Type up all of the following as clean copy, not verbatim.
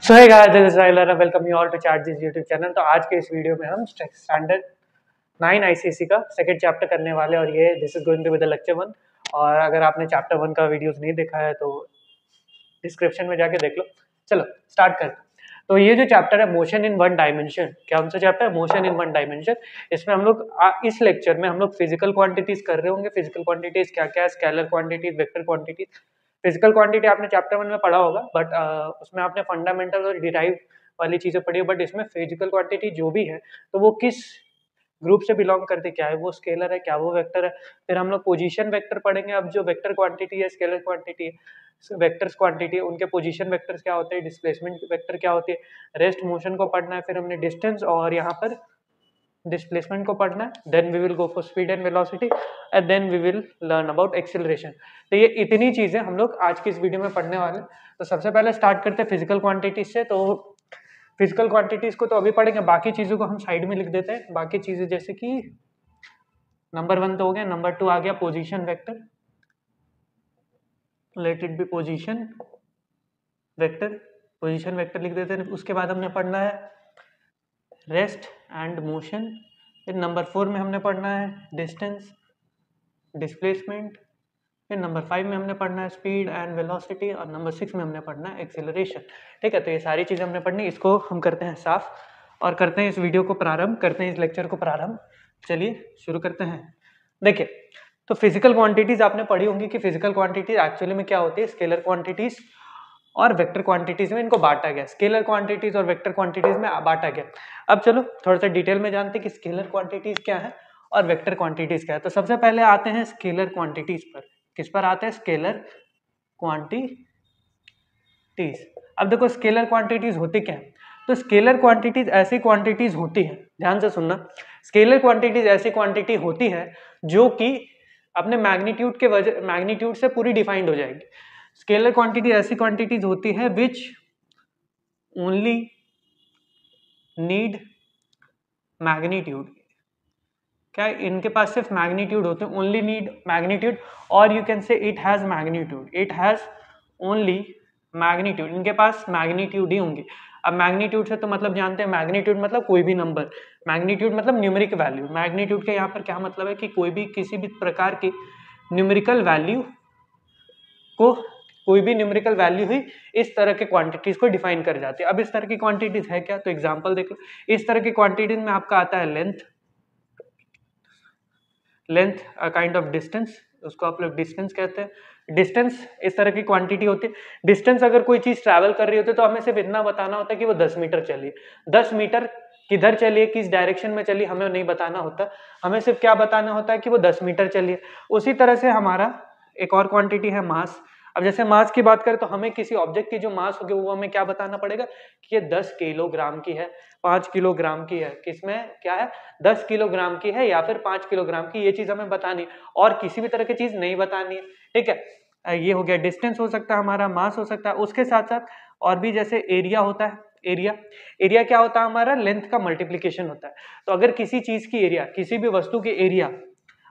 So hey guys, this is Sahil, welcome you all to chat this YouTube channel. तो आज के इस video में हम स्टैंडर्ड 9 आईसीएसई का सेकंड चैप्टर करने वाले और ये this is going to be the lecture 1। और अगर आपने चैप्टर 1 का वीडियोस नहीं देखा है तो डिस्क्रिप्शन में जाके देख लो। चलो स्टार्ट करते हैं। तो ये जो चैप्टर है मोशन इन वन डायमेंशन, क्या कौन सा चैप्टर है? Motion in one dimension. इसमें हम लोग इस लेक्चर में हम लोग फिजिकल क्वांटिटीज कर रहे होंगे। फिजिकल क्वांटिटीज क्या क्या है? Scalar quantities, vector quantities. Physical quantity आपने चैप्टर 1 में पढ़ा होगा, बट उसमें आपने फंडामेंटल और डिराइव वाली चीजें पढ़ी है। बट इसमें फिजिकल क्वांटिटी जो भी है तो वो किस ग्रुप से बिलोंग करते, क्या है वो स्केलर है, क्या वो वेक्टर है। फिर हम लोग पोजीशन वेक्टर पढ़ेंगे। अब जो वेक्टर क्वांटिटी है, स्केलर क्वांटिटी है, वेक्टर्स क्वांटिटी है, उनके पोजीशन वेक्टर्स क्या होते हैं, डिस्प्लेसमेंट वेक्टर क्या होती है, रेस्ट मोशन को पढ़ना है। फिर हमने डिस्टेंस और यहाँ पर डिस्प्लेसमेंट को पढ़ना है। Then we will go for speed and velocity and then we will learn about acceleration. तो ये इतनी चीजें हम लोग आज की इस वीडियो में पढ़ने वाले हैं। तो सबसे पहले स्टार्ट करते हैं फिजिकल क्वांटिटीज से। तो फिजिकल क्वांटिटीज को तो अभी पढ़ेंगे, बाकी चीजों को हम साइड में लिख देते हैं। बाकी चीजें जैसे कि नंबर 1 तो हो गया, नंबर 2 आ गया position vector, let it be position vector, position vector लिख देते हैं। उसके बाद हमने पढ़ना है रेस्ट एंड मोशन। फिर नंबर 4 में हमने पढ़ना है डिस्टेंस, डिस्प्लेसमेंट। फिर नंबर 5 में हमने पढ़ना है स्पीड एंड वेलोसिटी और नंबर 6 में हमने पढ़ना है एक्सेलरेशन। ठीक है, तो ये सारी चीज़ें हमने पढ़नी, इसको हम करते हैं साफ और करते हैं इस वीडियो को प्रारंभ, करते हैं इस लेक्चर को प्रारंभ। चलिए शुरू करते हैं। देखिए, तो फिजिकल क्वांटिटीज आपने पढ़ी होंगी कि फिजिकल क्वांटिटीज एक्चुअली में क्या होती है। स्केलर क्वांटिटीज और वेक्टर क्वांटिटीज में इनको बांटा गया, स्केलर क्वांटिटीज और वेक्टर क्वांटिटीज में बांटा गया। अब चलो थोड़ा सा डिटेल में जानते हैं कि स्केलर क्वांटिटीज क्या है और वेक्टर क्वांटिटीज क्या है। तो सबसे पहले आते हैं स्केलर क्वांटिटीज पर। किस पर आते हैं? Scalar quantities. अब देखो स्केलर क्वांटिटीज होती क्या है। तो स्केलर क्वांटिटीज ऐसी क्वांटिटीज होती है, ध्यान से सुनना, स्केलर क्वांटिटीज ऐसी क्वांटिटी होती है जो कि अपने मैग्नीट्यूड के वजह मैग्नीट्यूड से पूरी डिफाइंड हो जाएगी। स्केलर क्वांटिटी ऐसी क्वांटिटीज होती है विच ओनली नीड मैग्नीट्यूड। क्या इनके पास सिर्फ मैग्नीट्यूड होते हैं, ओनली नीड मैग्नीट्यूड, और you can say it has magnitude, it has only magnitude. इनके पास मैग्नीट्यूड ही होंगे। अब मैग्नीट्यूड से तो मतलब जानते हैं, मैग्नीट्यूड मतलब कोई भी नंबर, मैग्नीट्यूड मतलब न्यूमेरिक वैल्यू। मैग्नीट्यूड के यहाँ पर क्या मतलब है कि कोई भी किसी भी प्रकार की न्यूमेरिकल वैल्यू को, कोई भी न्यूमेरिकल वैल्यू ही इस तरह के क्वांटिटीज को डिफाइन कर जाती है। अब इस तरह की क्वांटिटीज है क्या, तो एग्जांपल देख लो। इस तरह की क्वांटिटीज में आपका आता है length, length a kind of distance, उसको आप लोग डिस्टेंस कहते हैं। डिस्टेंस इस तरह की क्वांटिटी होती है। डिस्टेंस अगर कोई चीज ट्रैवल कर रही होती है तो हमें सिर्फ इतना बताना होता है कि वो 10 मीटर चली। 10 मीटर किधर चलिए, किस डायरेक्शन में चली, हमें नहीं बताना होता। हमें सिर्फ क्या बताना होता है कि वो 10 मीटर चलिए। उसी तरह से हमारा एक और क्वांटिटी है मास। अब जैसे मास की बात करें तो हमें किसी ऑब्जेक्ट की जो मास होगी वो हमें क्या बताना पड़ेगा कि ये 10 किलोग्राम की है, 5 किलोग्राम की है। किसमें क्या है? 10 किलोग्राम की है या फिर 5 किलोग्राम की, ये चीज हमें बतानी और किसी भी तरह की चीज नहीं बतानी है। ठीक है, ये हो गया डिस्टेंस हो सकता है हमारा, मास हो सकता है। उसके साथ साथ और भी जैसे एरिया होता है। एरिया, एरिया क्या होता है हमारा? लेंथ का मल्टीप्लीकेशन होता है। तो अगर किसी चीज की एरिया, किसी भी वस्तु की एरिया,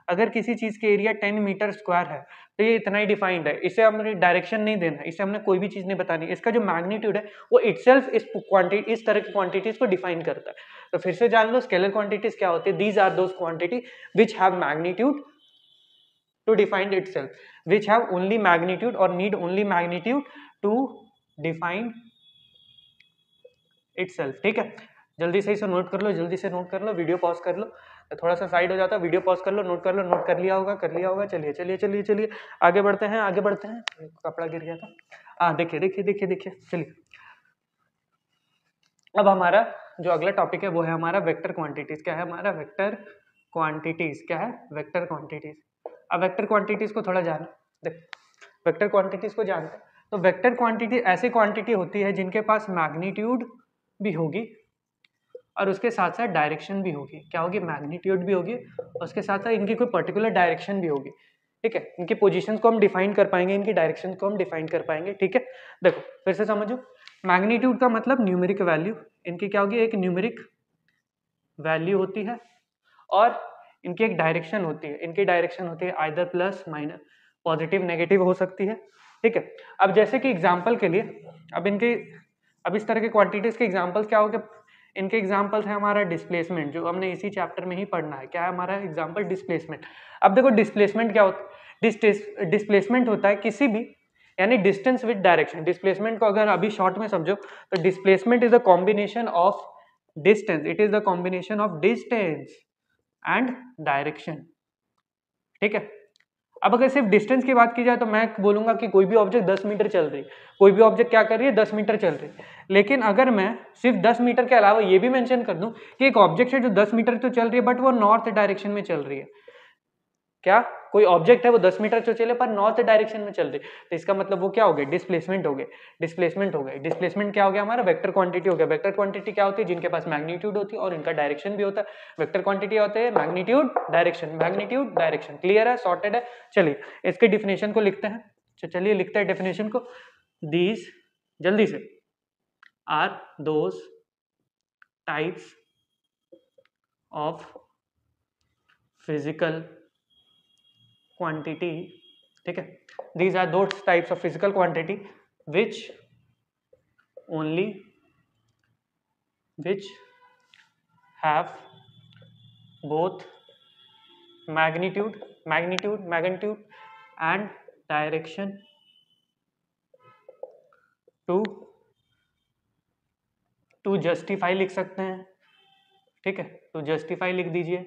अगर किसी चीज की एरिया 10 मीटर स्क्वायर है तो ये इतना ही डिफाइंड है। इसे हमने डायरेक्शन नहीं देना, इसे हमने कोई भी चीज नहीं बतानी। इसका जो मैग्नीट्यूड है वो इटसेल्फ इस क्वांटिटी, इस तरह की क्वांटिटीज को डिफाइन करता है। तो फिर से जान लो स्केलर क्वांटिटीज क्या होती है। These are those quantity which have magnitude to define itself, which have only magnitude और need only magnitude to define itself. ठीक है, जल्दी से इसे नोट कर लो, जल्दी से नोट कर लो, वीडियो पॉज कर लो, थोड़ा सा साइड हो जाता है, वीडियो पॉज कर लो, नोट कर लो, नोट कर लिया होगा, कर लिया होगा। चलिए चलिए चलिए चलिए आगे बढ़ते हैं, आगे बढ़ते हैं। कपड़ा गिर गया था। हाँ देखिए देखिए देखिए देखिए, चलिए अब हमारा जो अगला टॉपिक है वो है हमारा वेक्टर क्वांटिटीज। क्या है हमारा? Vector quantities. क्या है? Vector quantities. अब वेक्टर क्वांटिटीज को थोड़ा जानो। देख, वेक्टर क्वांटिटीज को जानते हैं तो वेक्टर क्वांटिटी ऐसी क्वांटिटी होती है जिनके पास मैग्नीट्यूड भी होगी और उसके साथ साथ डायरेक्शन भी होगी। क्या होगी? मैग्नीट्यूड भी होगी, उसके साथ साथ इनकी कोई पर्टिकुलर डायरेक्शन भी होगी। ठीक है, इनकी पोजीशंस को हम डिफाइन कर पाएंगे, इनकी डायरेक्शन को हम डिफाइन कर पाएंगे। ठीक है, देखो फिर से समझो। मैग्नीट्यूड का मतलब न्यूमेरिक वैल्यू, इनकी क्या होगी? एक न्यूमेरिक वैल्यू होती है और इनकी एक डायरेक्शन होती है। इनकी डायरेक्शन होती है either plus minus, positive negative हो सकती है। ठीक है, अब जैसे कि एग्जाम्पल के लिए, अब इनके अब इस तरह के क्वांटिटीज के एग्जांपल्स क्या हो गए, इनके एग्जांपल्स है हमारा डिस्प्लेसमेंट, जो हमने इसी चैप्टर में ही पढ़ना है। क्या है हमारा एग्जांपल? डिस्प्लेसमेंट। अब देखो डिस्प्लेसमेंट क्या होता है? डिस्प्लेसमेंट होता है किसी भी, यानी डिस्टेंस विद डायरेक्शन। डिस्प्लेसमेंट को अगर अभी शॉर्ट में समझो तो displacement is a combination of distance, it is the combination of distance and direction. ठीक है, अब अगर सिर्फ डिस्टेंस की बात की जाए तो मैं बोलूंगा कि कोई भी ऑब्जेक्ट 10 मीटर चल रही है, कोई भी ऑब्जेक्ट क्या कर रही है, 10 मीटर चल रही है। लेकिन अगर मैं सिर्फ 10 मीटर के अलावा ये भी मेंशन कर दूं कि एक ऑब्जेक्ट है जो 10 मीटर तो चल रही है बट वो नॉर्थ डायरेक्शन में चल रही है, क्या कोई ऑब्जेक्ट है वो 10 मीटर तो चले पर नॉर्थ डायरेक्शन में चल रही है, तो इसका मतलब वो क्या हो गया? डिस्प्लेसमेंट हो गया। डिस्प्लेसमेंट हो गया। डिस्प्लेसमेंट क्या हो गया? हमारा वेक्टर क्वांटिटी हो गया। वेक्टर क्वांटिटी क्या होती है? जिनके पास मैग्नीट्यूड होती है और इनका डायरेक्शन भी होता है। वेक्टर क्वांटिटी होते हैं magnitude direction, magnitude direction. Clear है? सॉर्टेड है? चलिए इसके डिफिनेशन को लिखते हैं। चलिए लिखते हैं डेफिनेशन को। दीज, जल्दी से, are those types of physical quantity, ठीक है, these are those types of physical quantity which have both magnitude and direction to justify लिख सकते हैं। ठीक है, to justify लिख दीजिए,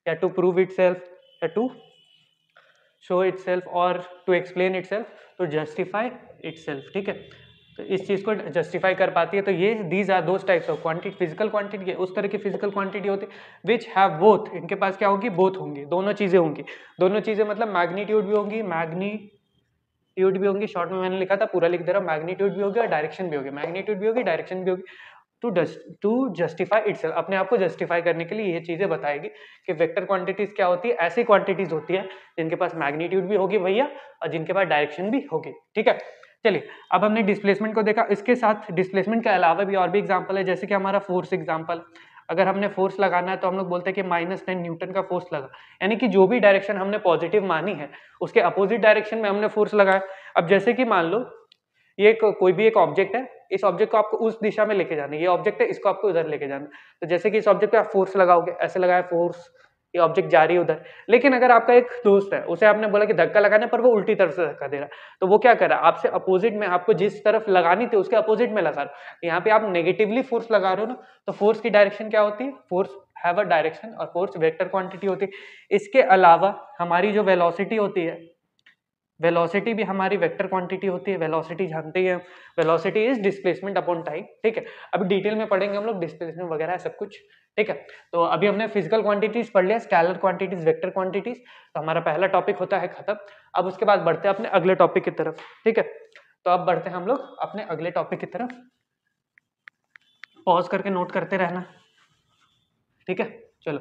या to prove itself, या to show itself और to explain itself, to justify itself। ठीक है, तो इस चीज को जस्टिफाई कर पाती है। तो ये these are those types of quantity, physical quantity, उस तरह की फिजिकल क्वांटिटी होती है विच हैव बोथ, इनके पास क्या होगी? बोथ होंगी, दोनों चीजें होंगी। दोनों चीजें मतलब मैग्नीट्यूड भी होंगी, मैग्नीट्यूड भी होंगी, शॉर्ट में मैंने लिखा था, पूरा लिख दे रहा हूँ, मैग्नीट्यूड भी होगी और डायरेक्शन भी होगी, मैग्नीट्यूड भी होगी, डायरेक्शन भी होगी। टू जस्टिफाई इटसेल्फ, अपने आप को जस्टिफाई करने के लिए ये चीजें बताएगी कि वेक्टर क्वांटिटीज क्या होती है। ऐसी क्वांटिटीज होती है जिनके पास मैग्नीट्यूड भी होगी भैया और जिनके पास डायरेक्शन भी होगी। ठीक है, चलिए अब हमने डिस्प्लेसमेंट को देखा। इसके साथ डिस्प्लेसमेंट के अलावा भी और भी एग्जांपल है, जैसे कि हमारा फोर्स एग्जांपल। अगर हमने फोर्स लगाना है तो हम लोग बोलते हैं कि -10 न्यूटन का फोर्स लगा, यानी कि जो भी डायरेक्शन हमने पॉजिटिव मानी है उसके अपोजिट डायरेक्शन में हमने फोर्स लगाया। अब जैसे कि मान लो ये कोई भी एक ऑब्जेक्ट है, इस ऑब्जेक्ट को आपको उस दिशा में लेके जाना है, ये ऑब्जेक्ट है, इसको आपको उधर लेके जाना है। तो जैसे कि इस ऑब्जेक्ट पे आप फोर्स लगाओगे, ऐसे लगाया फोर्स, ये ऑब्जेक्ट जा रही है उधर। लेकिन अगर आपका एक दोस्त है, उसे आपने बोला कि धक्का लगाना, पर वो उल्टी तरफ से धक्का दे रहा है, तो वो क्या कर रहा है? आपसे अपोजिट में, आपको जिस तरफ लगानी थी उसके अपोजिट में लगा रहा है। यहाँ पे आप नेगेटिवली फोर्स लगा रहे हो ना, तो फोर्स की डायरेक्शन क्या होती है? फोर्स हैव अ डायरेक्शन और फोर्स वेक्टर क्वांटिटी होती है। इसके अलावा हमारी जो वेलोसिटी होती है, वेलोसिटी भी हमारी वेक्टर क्वांटिटी होती है। वेलोसिटी जानते ही हैं, velocity is displacement upon time. ठीक है, अभी डिटेल में पढ़ेंगे हम लोग डिस्प्लेसमेंट वगैरह सब कुछ। ठीक है, तो अभी हमने फिजिकल क्वांटिटीज पढ़ लिया, स्केलर क्वांटिटीज, वेक्टर क्वांटिटीज, तो हमारा पहला टॉपिक होता है खत्म। अब उसके बाद बढ़ते हैं अपने अगले टॉपिक की तरफ। ठीक है, तो अब बढ़ते हैं हम लोग अपने अगले टॉपिक की तरफ, पॉज करके नोट करते रहना। ठीक है, चलो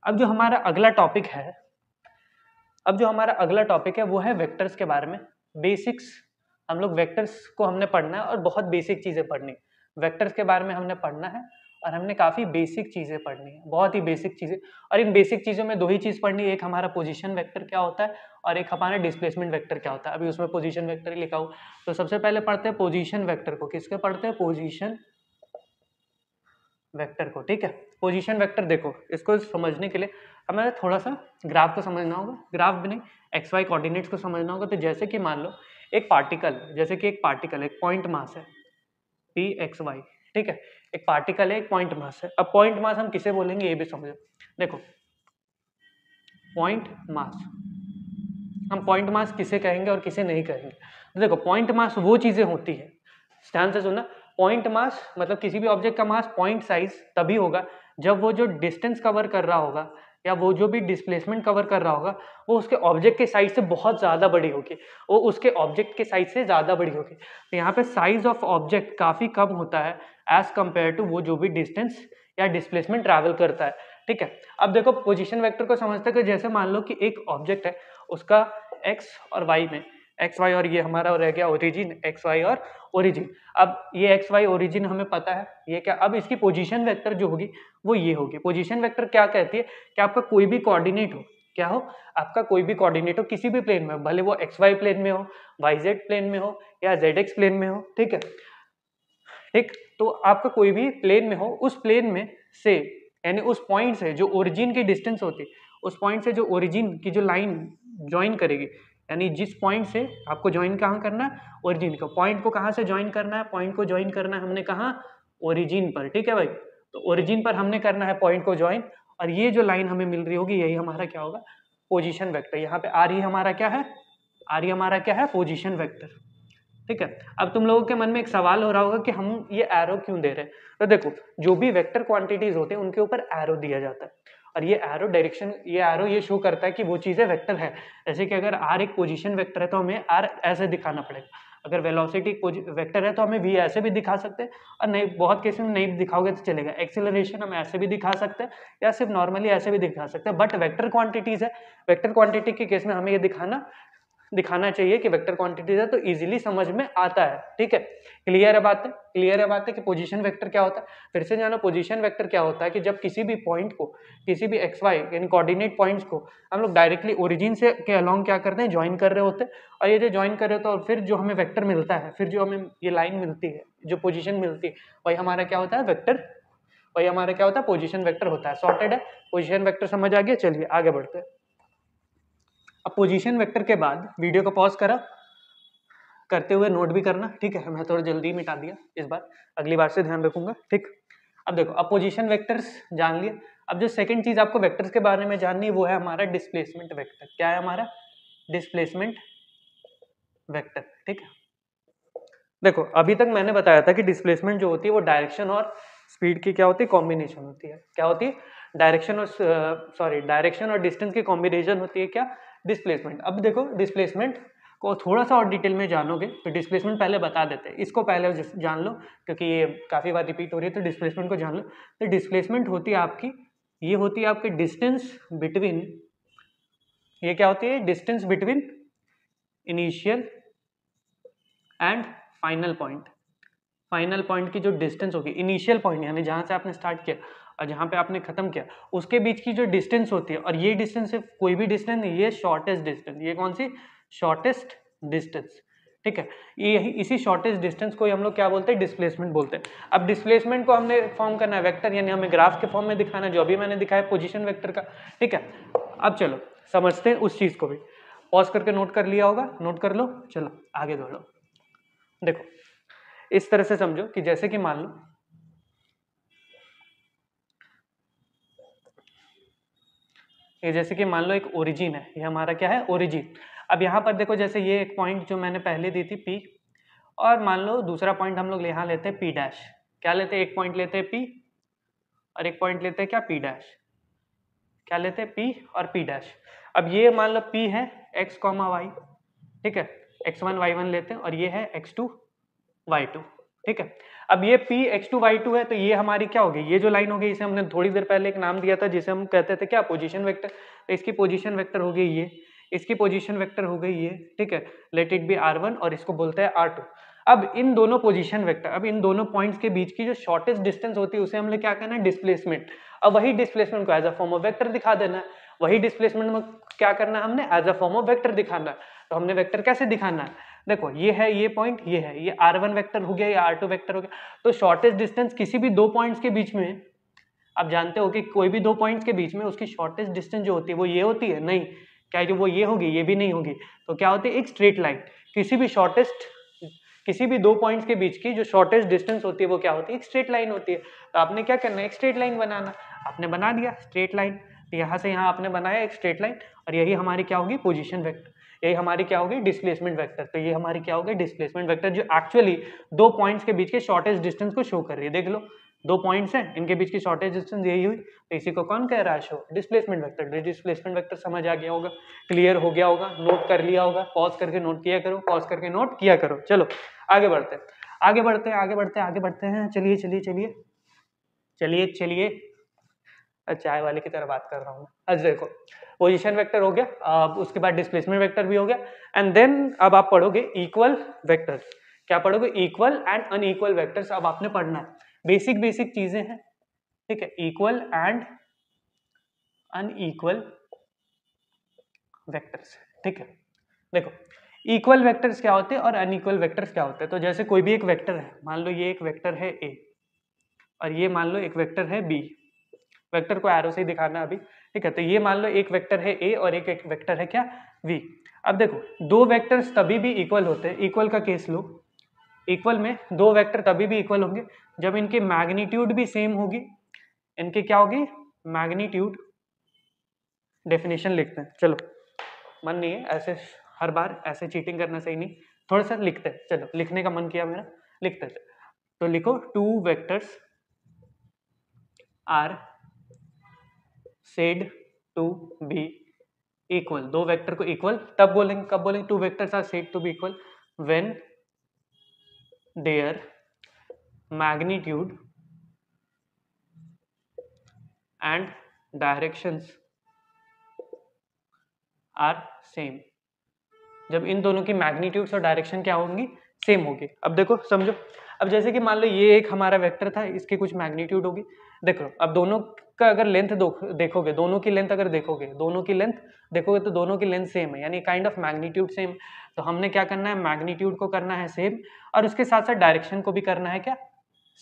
अब जो हमारा अगला टॉपिक है, वो है वेक्टर्स के बारे में। बेसिक्स, हम लोग वेक्टर्स को हमने पढ़ना है और बहुत बेसिक चीजें पढ़नी। वेक्टर्स के बारे में हमने पढ़ना है और हमने काफी बेसिक चीजें पढ़नी है, बहुत ही बेसिक चीजें। और इन बेसिक चीजों में दो ही चीज पढ़नी है, एक हमारा पोजीशन वेक्टर क्या होता है और एक हमारा डिस्प्लेसमेंट वेक्टर क्या होता है। अभी उसमें पोजीशन वेक्टर ही लिखा हुआ, तो सबसे पहले पढ़ते हैं पोजीशन वेक्टर को। किसके पढ़ते हैं? पोजीशन वेक्टर को। ठीक है, पोजीशन वेक्टर देखो, इसको समझने के लिए हमें थोड़ा सा ग्राफ को समझना होगा। ग्राफ भी नहीं, एक्स वाई कोऑर्डिनेट्स को समझना होगा। तो जैसे कि मान लो एक पार्टिकल, जैसे कि एक पार्टिकल, एक पॉइंट मास है पी एक्स वाई। ठीक है, एक पार्टिकल है, एक पॉइंट मास है। अब पॉइंट मास हम किसे बोलेंगे ये भी समझो। देखो पॉइंट मास, हम पॉइंट मास किसे कहेंगे और किसे नहीं कहेंगे। तो देखो पॉइंट मास वो चीजें होती है, ध्यान से सुनना, पॉइंट मास मतलब किसी भी ऑब्जेक्ट का मास पॉइंट साइज तभी होगा जब वो जो डिस्टेंस कवर कर रहा होगा या वो जो भी डिस्प्लेसमेंट कवर कर रहा होगा वो उसके ऑब्जेक्ट के साइज से बहुत ज्यादा बड़ी होगी, वो उसके ऑब्जेक्ट के साइज से ज्यादा बड़ी होगी। तो यहाँ पे साइज ऑफ ऑब्जेक्ट काफी कम होता है एज कंपेयर टू वो जो भी डिस्टेंस या डिस्प्लेसमेंट ट्रैवल करता है। ठीक है, अब देखो पोजीशन वेक्टर को समझते हैं कि जैसे मान लो कि एक ऑब्जेक्ट है, उसका एक्स और वाई में, एक्स वाई और ये हमारा रह गया ओरिजिन, एक्स वाई और ओरिजिन। अब ये एक्स वाई ओरिजिन हमें पता है, ये क्या, अब इसकी पोजीशन वेक्टर जो होगी वो ये होगी। पोजीशन वेक्टर क्या कहती है कि आपका कोई भी कोऑर्डिनेट हो, क्या हो, आपका कोई भी कोऑर्डिनेट हो किसी भी प्लेन में, भले वो एक्स वाई प्लेन में हो, वाई जेड प्लेन में हो या जेड एक्स प्लेन में हो। ठीक है, ठीक। तो आपका कोई भी प्लेन में हो, उस प्लेन में से यानी उस पॉइंट से जो ओरिजिन की डिस्टेंस होती है, उस पॉइंट से जो ओरिजिन की जो लाइन ज्वाइन करेगी, यानी जिस पॉइंट से आपको ज्वाइन कहाँ करना है, ओरिजिन को, पॉइंट को कहाँ से ज्वाइन करना है, पॉइंट को ज्वाइन करना है हमने कहाँ, ओरिजिन पर, ठीक है भाई। तो ओरिजिन पर हमने करना है पॉइंट को ज्वाइन, और ये जो लाइन हमें मिल रही होगी यही हमारा क्या होगा, पोजीशन वेक्टर। यहाँ पे आर ही हमारा क्या है, आर ही हमारा क्या है, पोजीशन वेक्टर, ठीक है। अब तुम लोगों के मन में एक सवाल हो रहा होगा कि हम ये एरो क्यों दे रहे हैं। तो देखो, जो भी वेक्टर क्वांटिटीज होते हैं उनके ऊपर एरो दिया जाता है, और ये एरो डायरेक्शन, ये एरो ये शो करता है कि वो चीजें वेक्टर है। जैसे कि अगर आर एक पोजीशन वेक्टर है तो हमें आर ऐसे दिखाना पड़ेगा, अगर वेलोसिटी वेक्टर है तो हमें वी ऐसे भी दिखा सकते हैं, और नहीं, बहुत केस में नहीं दिखाओगे तो चलेगा। एक्सेलरेशन हम ऐसे भी दिखा सकते हैं, या सिर्फ नॉर्मली ऐसे भी दिखा सकते हैं, बट वेक्टर क्वांटिटीज है, वेक्टर क्वांटिटी के केस में हमें ये दिखाना चाहिए कि वेक्टर क्वांटिटीज है, तो इजीली समझ में आता है, ठीक है। क्लियर है बात है, क्लियर है बात है कि पोजीशन वेक्टर क्या होता है। फिर से जानो, पोजीशन वेक्टर क्या होता है कि जब किसी भी पॉइंट को, किसी भी एक्स वाई यानी कोऑर्डिनेट पॉइंट्स को हम लोग डायरेक्टली ओरिजिन से के अलोंग क्या करते हैं, ज्वाइन कर रहे होते हैं, और ये जो ज्वाइन कर रहे होते हैं, और फिर जो हमें वेक्टर मिलता है, फिर जो हमें ये लाइन मिलती है, जो पोजीशन मिलती है, वही हमारा क्या होता है, वेक्टर, वही हमारा क्या होता है, पोजीशन वेक्टर होता है। सॉर्टेड है, पोजीशन वेक्टर समझ आ गया। चलिए आगे बढ़ते हैं। अब पोजीशन वेक्टर के बाद वीडियो को पॉज करा, करते हुए नोट भी करना, ठीक है। मैं थोड़ा जल्दी मिटा दिया इस बार, अगली बार से ध्यान रखूंगा, ठीक। अब देखो, अब पोजीशन वेक्टर्स जान लिया। अब जो सेकंड चीज आपको वेक्टर्स के बारे में जाननी है वो है हमारा डिस्प्लेसमेंट वेक्टर। क्या है हमारा, डिस्प्लेसमेंट वेक्टर, ठीक है। देखो, अभी तक मैंने बताया था कि डिस्प्लेसमेंट जो होती है वो डायरेक्शन और स्पीड की क्या होती है, कॉम्बिनेशन होती है। क्या होती है, डायरेक्शन और डिस्टेंस की कॉम्बिनेशन होती है क्या, डिस्प्लेसमेंट। अब देखो, डिस्प्लेसमेंट को थोड़ा सा और डिटेल में जानोगे तो डिस्प्लेसमेंट पहले बता देते हैं, इसको पहले जान लो क्योंकि ये काफी बार रिपीट हो रही है, तो डिस्प्लेसमेंट को जान लो। तो डिस्प्लेसमेंट होती है आपकी, ये होती है आपकी डिस्टेंस बिटवीन, ये क्या होती है, distance between initial and final point. Final point की जो डिस्टेंस होगी, इनिशियल पॉइंट यानी जहां से आपने स्टार्ट किया और जहां पे आपने खत्म किया, उसके बीच की जो डिस्टेंस होती है, और ये डिस्टेंस सिर्फ कोई भी डिस्टेंस नहीं, ये शॉर्टेस्ट डिस्टेंस, ये कौन सी, शॉर्टेस्ट डिस्टेंस, ठीक है। ये इसी शॉर्टेस्ट डिस्टेंस को हम लोग क्या बोलते हैं, डिस्प्लेसमेंट बोलते हैं। अब डिस्प्लेसमेंट को हमने फॉर्म करना है वेक्टर, यानी हमें ग्राफ के फॉर्म में दिखाना है, जो अभी मैंने दिखाया पोजीशन वेक्टर का, ठीक है। अब चलो समझते हैं उस चीज को भी। पॉज करके नोट कर लिया होगा, नोट कर लो, चलो आगे बढ़ो। देखो, इस तरह से समझो कि जैसे कि मान लो ये, जैसे कि मान लो एक ओरिजिन है, ये हमारा क्या है, ओरिजिन। अब यहाँ पर देखो, जैसे ये एक पॉइंट जो मैंने पहले दी थी P, और मान लो दूसरा पॉइंट हम लोग यहाँ लेते हैं P डैश। क्या लेते हैं, एक पॉइंट लेते हैं P और एक पॉइंट लेते हैं क्या, P डैश। क्या लेते हैं, P और P डैश। अब ये मान लो P है x, y, ठीक है, x1 y1 लेते हैं, और ये है x2 y2, ठीक है। अब ये P x2 y2 है, तो ये हमारी क्या होगी, ये जो लाइन होगी, इसे हमने थोड़ी देर पहले एक नाम दिया था जिसे हम कहते थे क्या, पोजीशन वेक्टर। तो इसकी पोजीशन वेक्टर हो गई ये, इसकी पोजीशन वेक्टर हो गई ये, ठीक है। लेट इट बी r1 और इसको बोलते हैं r2। अब इन दोनों पोजीशन वेक्टर, अब इन दोनों पॉइंट्स के बीच की जो शॉर्टेस्ट डिस्टेंस होती है उसे हमने क्या कहना है, डिस्प्लेसमेंट। अब वही डिस्प्लेसमेंट को as a form of vector दिखा देना है, वही डिस्प्लेसमेंट में क्या करना है हमने, as a form of vector दिखाना है। तो हमने वेक्टर कैसे दिखाना है, देखो ये है, ये पॉइंट ये है, ये r1 वेक्टर हो गया, ये r2 वेक्टर हो गया। तो शॉर्टेस्ट डिस्टेंस किसी भी दो पॉइंट्स के बीच में, आप जानते हो कि कोई भी दो पॉइंट्स के बीच में उसकी शॉर्टेस्ट डिस्टेंस जो होती है वो ये होती है, नहीं, क्या जो वो ये होगी, ये भी नहीं होगी। तो क्या होती है, एक स्ट्रेट लाइन। किसी भी दो पॉइंट्स के बीच की जो शॉर्टेस्ट डिस्टेंस होती है वो क्या होती है, एक स्ट्रेट लाइन होती है। तो आपने क्या करना है, एक स्ट्रेट लाइन बनाना। आपने बना दिया स्ट्रेट लाइन, तो यहाँ से यहाँ आपने बनाया एक स्ट्रेट लाइन, और यही हमारी क्या होगी, पोजीशन वेक्टर। यही हमारी क्या होगी, डिस्प्लेसमेंट वेक्टर। तो ये हमारी क्या होगी, डिस्प्लेसमेंट वेक्टर, जो एक्चुअली दो पॉइंट्स के बीच के शॉर्टेस्ट डिस्टेंस को शो कर रही है। देख लो, दो पॉइंट्स हैं, इनके बीच की शॉर्टेज डिस्टेंस यही हुई, तो इसी को कौन कह रहा है, show, displacement vector. Displacement vector समझ आ गया होगा, क्लियर हो गया होगा, नोट कर लिया होगा। पॉज करके नोट किया करो, पॉज करके नोट किया करो। चलो आगे बढ़ते हैं, आगे बढ़ते हैं, आगे बढ़ते हैं, आगे बढ़ते हैं। चलिए चलिए चलिए चलिए चलिए, चाय वाले की तरह बात कर रहा हूँ। आज देखो, पोजीशन वेक्टर हो गया, अब उसके बाद डिस्प्लेसमेंट वेक्टर भी हो गया, एंड देन अब आप पढ़ोगे इक्वल वेक्टर्स। क्या पढ़ोगे, इक्वल एंड अनइक्वल वेक्टर्स। अब आपने पढ़ना है, बेसिक बेसिक चीजें हैं, ठीक है। इक्वल एंड अनइक्वल वेक्टर्स, ठीक है। देखो, इक्वल वेक्टर्स क्या होते हैं और अनइक्वल वेक्टर्स क्या होते हैं। तो जैसे कोई भी एक वेक्टर है, मान लो ये एक वेक्टर है ए और ये मान लो एक वेक्टर है बी, वेक्टर को एरो से ही दिखाना अभी, ठीक है। तो ये मान लो एक वेक्टर है ए और एक वेक्टर है क्या वी। अब देखो दो वेक्टर्स तभी भी इक्वल होते हैं, इक्वल का केस लो, इक्वल में दो वेक्टर तभी भी इक्वल होंगे जब इनकी मैग्नीट्यूड भी सेम होगी। इनकी क्या होगी, मैग्नीट्यूड। डेफिनेशन लिखते हैं, चलो मन नहीं है ऐसे हर बार ऐसे चीटिंग करना सही नहीं, थोड़ा सा लिखते हैं, चलो लिखने का मन किया मेरा, लिखते हैं। तो लिखो two vectors are said to be equal. दो वेक्टर को इक्वल तब बोलेंगे, कब बोलेंगे, two vectors are said to be equal when their magnitude and directions are same. जब इन दोनों की मैग्नीट्यूड्स और डायरेक्शन क्या होंगी, सेम होगी। अब देखो समझो, अब जैसे कि मान लो ये एक हमारा वेक्टर था, इसकी कुछ मैग्नीट्यूड होगी, देखो अब दोनों का अगर लेंथ देखोगे, दोनों की लेंथ अगर देखोगे, दोनों की लेंथ देखोगे तो दोनों की लेंथ सेम है, यानी काइंड ऑफ मैग्नीट्यूड सेम। तो हमने क्या करना है, मैग्नीट्यूड को करना है सेम और उसके साथ साथ डायरेक्शन को भी करना है क्या,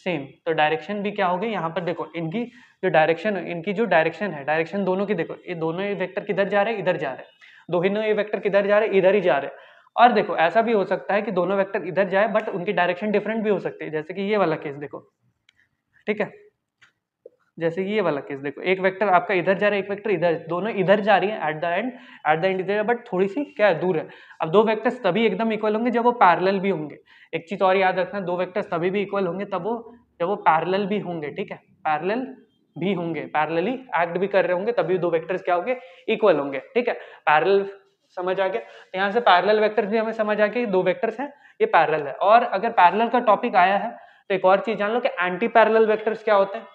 सेम। तो डायरेक्शन भी क्या होगी, यहाँ पर देखो इनकी जो डायरेक्शन है, इनकी जो डायरेक्शन है, डायरेक्शन दोनों की देखो, ये दोनों वेक्टर किधर जा रहे हैं, इधर जा रहे हैं, दोनों ये वेक्टर किधर जा रहे हैं, इधर ही जा रहे हैं। और देखो ऐसा भी हो सकता है कि दोनों वेक्टर इधर जाए बट उनकी डायरेक्शन डिफरेंट भी हो सकती है, जैसे कि ये वाला केस देखो, ठीक है, जैसे ये वाला केस देखो, एक वेक्टर आपका इधर जा रहा है, एक वेक्टर इधर, दोनों इधर जा रही है एट द एंड इधर, बट थोड़ी सी क्या है, दूर है। अब दो वेक्टर्स तभी एकदम इक्वल होंगे जब वो पैरेलल भी होंगे। एक चीज और याद रखना, दो वेक्टर्स तभी भी इक्वल होंगे तब वो जब वो पैरेलल भी होंगे, ठीक है, पैरेलल भी होंगे, पैरेलली एक्ट भी कर रहे होंगे, तभी दो वेक्टर्स क्या होंगे, इक्वल होंगे, ठीक है। पैरेलल समझ आ गया, तो यहाँ से पैरेलल वेक्टर्स भी हमें समझ आ गया, दो वेक्टर्स हैं ये पैरेलल है। और अगर पैरेलल का टॉपिक आया है तो एक और चीज जान लो कि एंटी पैरेलल वेक्टर्स क्या होते हैं।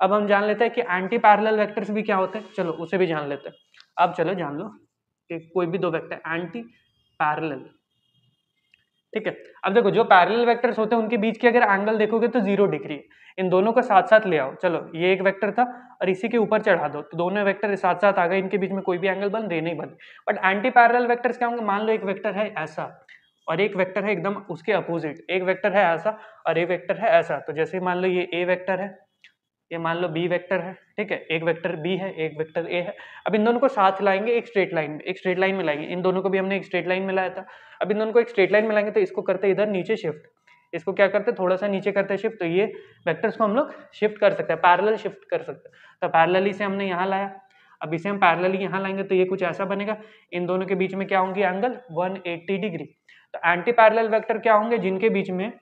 अब हम जान लेते हैं कि एंटी पैरेलल वेक्टर्स भी क्या होते हैं, चलो उसे भी जान लेते हैं। अब चलो जान लो कि कोई भी दो वेक्टर एंटी पैरेलल, ठीक है। अब देखो जो पैरेलल वेक्टर्स होते हैं उनके बीच की अगर एंगल देखोगे तो 0 डिग्री है। इन दोनों को साथ साथ ले आओ, चलो ये एक वेक्टर था और इसी के ऊपर चढ़ा दो, तो दोनों वेक्टर साथ साथ आ गए, इनके बीच में कोई भी एंगल बन रहे नहीं बन। बट एंटी पैरेलल वेक्टर्स क्या होंगे, मान लो एक वेक्टर है ऐसा और एक वेक्टर है एकदम उसके अपोजिट, एक वेक्टर है ऐसा और एक वेक्टर है ऐसा। तो जैसे मान लो ये ए वेक्टर है, ये मान लो बी वेक्टर है, ठीक है, एक वेक्टर बी है एक वेक्टर ए है। अब इन दोनों को साथ लाएंगे एक स्ट्रेट लाइन में, एक स्ट्रेट लाइन में लाएंगे, इन दोनों को भी हमने एक स्ट्रेट लाइन में लाया था। अब इन दोनों को एक स्ट्रेट लाइन में लाएंगे तो इसको करते इधर नीचे शिफ्ट, इसको क्या करते थोड़ा सा नीचे करते शिफ्ट, तो ये वेक्टर्स को हम लोग शिफ्ट कर सकते हैं, पैरेलल शिफ्ट कर सकते हैं। तो पैरेलली से हमने यहाँ लाया, अब इसे हम पैरेलली यहाँ लाएंगे तो ये कुछ ऐसा बनेगा, इन दोनों के बीच में क्या होंगे एंगल 180 डिग्री। तो एंटी पैरेलल वेक्टर क्या होंगे, जिनके बीच में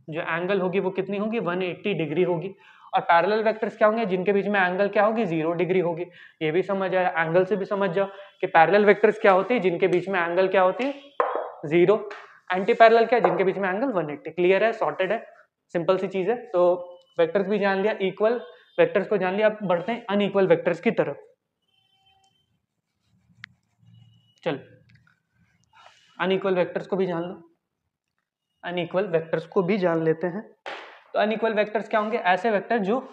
जो एंगल होगी वो कितनी होगी, 180 डिग्री होगी। और पैरेलल वेक्टर्स क्या होंगे, जिनके बीच में एंगल क्या होगी, 0 डिग्री होगी। ये भी समझ आया, एंगल से भी समझ जाओ कि पैरेलल वेक्टर्स क्या होती है, जिनके बीच में एंगल क्या होती है, 0। एंटी पैरेलल क्या है, जिनके बीच में एंगल 180। क्लियर है, सॉर्टेड है, सिंपल सी चीज है। तो वेक्टर्स भी जान लिया, इक्वल वेक्टर्स को जान लिया, अब बढ़ते हैं अनइक्वल वेक्टर्स की तरफ। चल अनइक्वल वेक्टर्स को भी जान लो, अनइक्वल वेक्टर्स को भी जान लेते हैं। तो अनइक्वल वेक्टर्स क्या होंगे, ऐसे वेक्टर जो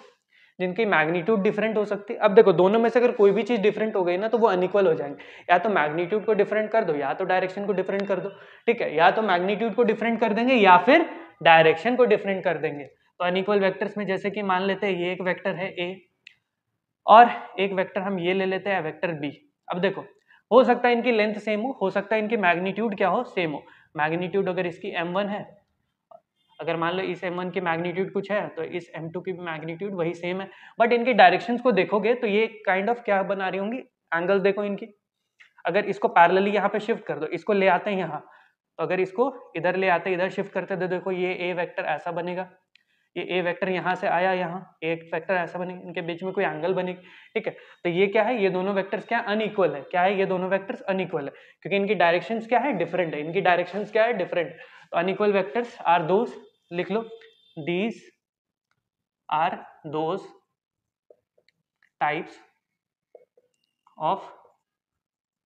जिनकी मैग्नीट्यूड डिफरेंट हो सकती है। अब देखो दोनों में से अगर कोई भी चीज डिफरेंट हो गई ना तो वो अनइक्वल हो जाएंगे, या तो मैग्नीट्यूड को डिफरेंट कर दो या तो डायरेक्शन को डिफरेंट कर दो, ठीक है, या तो मैग्नीट्यूड को डिफरेंट कर देंगे या फिर डायरेक्शन को डिफरेंट कर देंगे। तो अनइक्वल वेक्टर्स में जैसे कि मान लेते हैं ये एक वेक्टर है ए और एक वेक्टर हम ये ले लेते हैं वेक्टर बी। अब देखो हो सकता है इनकी लेंथ सेम हो सकता है इनकी मैग्नीट्यूड क्या हो, सेम हो। मैग्नीट्यूड अगर इसकी m1 है, अगर मान लो इस m1 की मैग्नीट्यूड कुछ है तो इस m2 की भी मैग्नीट्यूड वही सेम है। बट इनकी डायरेक्शंस को देखोगे तो ये काइंड ऑफ क्या बना रही होंगी, एंगल देखो इनकी। अगर इसको पैरेलली यहाँ पे शिफ्ट कर दो, इसको ले आते हैं यहाँ, तो अगर इसको इधर ले आते इधर शिफ्ट करते तो देखो ये ए वेक्टर ऐसा बनेगा, ये ए वेक्टर यहाँ से आया यहाँ, एक वेक्टर ऐसा बनेगा, इनके बीच में कोई एंगल बनेगी, ठीक है। तो ये क्या है, ये दोनों वेक्टर्स क्या अनइक्वल है, क्या है, ये दोनों वेक्टर्स अनइक्वल है क्योंकि इनकी डायरेक्शंस क्या है, डिफरेंट है, इनकी डायरेक्शंस क्या है, डिफरेंट। तो अनइक्वल वेक्टर्स आर दोज, लिख लो, these are those types of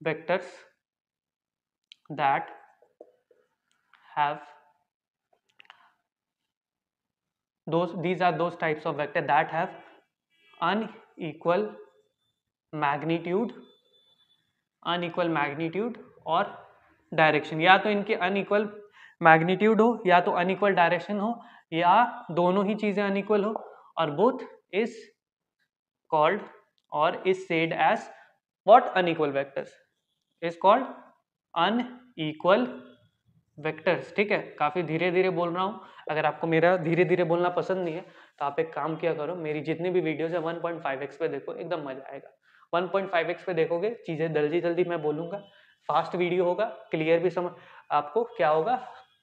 vectors that have these are those types of vector that have unequal magnitude और डायरेक्शन, या तो इनके अनइक्वल मैग्नीट्यूड हो या तो अनइक्वल डायरेक्शन हो या दोनों ही चीजें अनइक्वल हो, और बोथ इज कॉल्ड और is said as what, unequal vectors, is called unequal vectors. ठीक है, काफी धीरे धीरे बोल रहा हूँ, अगर आपको मेरा धीरे धीरे बोलना पसंद नहीं है तो आप एक काम किया करो, मेरी जितनी भी वीडियोस है 1.5x पे देखो, एकदम मजा आएगा। 1.5x पे देखोगे चीजें जल्दी जल्दी मैं बोलूंगा, फास्ट वीडियो होगा, क्लियर भी समझ, आपको क्या होगा,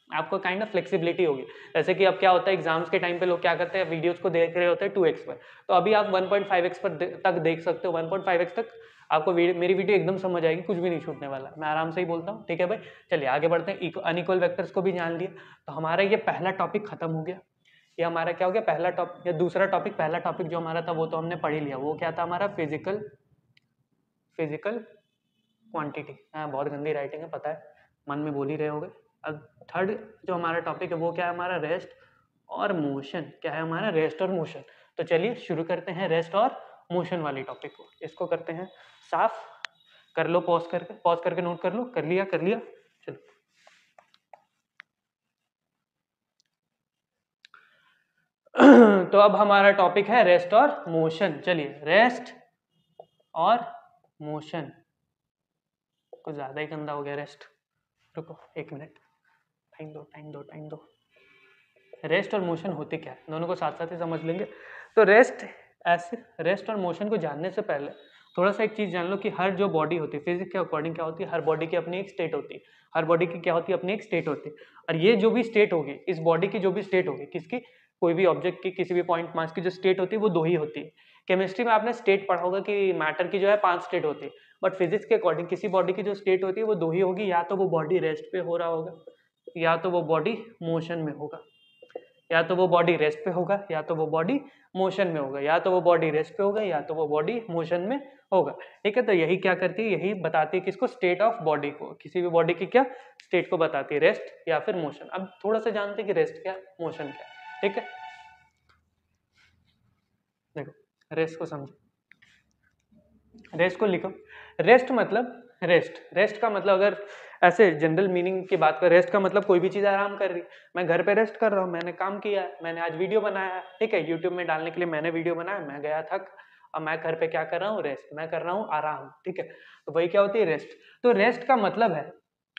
आपको काइंड ऑफ फ्लेक्सिबिलिटी होगी। जैसे कि अब क्या होता है एग्जाम्स के टाइम पे लोग क्या करते हैं, वीडियोस को देख रहे होते हैं 2x पर, तो अभी आप 1.5x पर तक देख सकते हो, 1.5x तक आपको मेरी वीडियो एकदम समझ आएगी, कुछ भी नहीं छूटने वाला, मैं आराम से ही बोलता हूँ। ठीक है भाई, चलिए आगे बढ़ते हैं। अनइक्वल वेक्टर्स को भी जान लिया, तो हमारा ये पहला टॉपिक खत्म हो गया। ये हमारा क्या हो गया, पहला टॉपिक या दूसरा टॉपिक, पहला टॉपिक जो हमारा था वो तो हमने पढ़ ही लिया, वो क्या था हमारा, फिजिकल क्वांटिटी। हाँ, बहुत गंदी राइटिंग है पता है, मन में बोल ही रहे होगे। अब थर्ड जो हमारा टॉपिक है वो क्या है हमारा, रेस्ट और मोशन। क्या है हमारा, रेस्ट और मोशन। तो चलिए शुरू करते हैं रेस्ट और मोशन वाली टॉपिक को, इसको करते हैं साफ। कर लो पॉज करके नोट कर लो, कर लिया चलो। तो अब हमारा टॉपिक है रेस्ट और मोशन। चलिए, रेस्ट और मोशन, कुछ ज्यादा ही गंदा हो गया रेस्ट, रुको 1 मिनट, टाइम दो। रेस्ट और मोशन होते क्या है, दोनों को साथ साथ ही समझ लेंगे। तो रेस्ट और मोशन को जानने से पहले थोड़ा सा एक चीज जान लो कि हर जो बॉडी होती है, फिजिक्स के अकॉर्डिंग क्या होती है, हर बॉडी की अपनी एक स्टेट होती है, हर बॉडी की क्या होती है, अपनी एक स्टेट होती है। और ये जो भी स्टेट होगी, इस बॉडी की जो भी स्टेट होगी, किसकी, कोई भी ऑब्जेक्ट की, किसी भी पॉइंट मास की जो स्टेट होती है वो 2 ही होती है। केमिस्ट्री में आपने स्टेट पढ़ा होगा कि मैटर की जो है 5 स्टेट होती है, बट फिजिक्स के अकॉर्डिंग किसी बॉडी की जो स्टेट होती है वो 2 ही होगी, या तो वो बॉडी रेस्ट पे हो रहा होगा, या तो वो बॉडी मोशन में होगा, या तो वो बॉडी रेस्ट पे होगा, या तो वो बॉडी मोशन में होगा, या तो वो बॉडी रेस्ट पे होगा, या तो वो बॉडी मोशन में होगा। ठीक है, तो यही क्या करती है, यही बताती है किसको, स्टेट ऑफ बॉडी को, किसी भी बॉडी की क्या स्टेट को बताती है, रेस्ट या फिर मोशन। अब थोड़ा सा जानते हैं कि रेस्ट क्या, मोशन क्या। ठीक है, देखो रेस्ट को समझो, रेस्ट को लिखो। रेस्ट मतलब, रेस्ट का मतलब, अगर ऐसे जनरल मीनिंग की बात कर, रेस्ट का मतलब कोई भी चीज आराम कर रही। मैं घर पे रेस्ट कर रहा हूँ, मैंने काम किया है, मैंने आज वीडियो बनाया है, ठीक है, यूट्यूब में डालने के लिए मैंने वीडियो बनाया, मैं गया थक, अब मैं घर पे क्या कर रहा हूँ, रेस्ट, मैं कर रहा हूँ आराम। ठीक है, तो वही क्या होती है, रेस्ट। तो रेस्ट का मतलब है,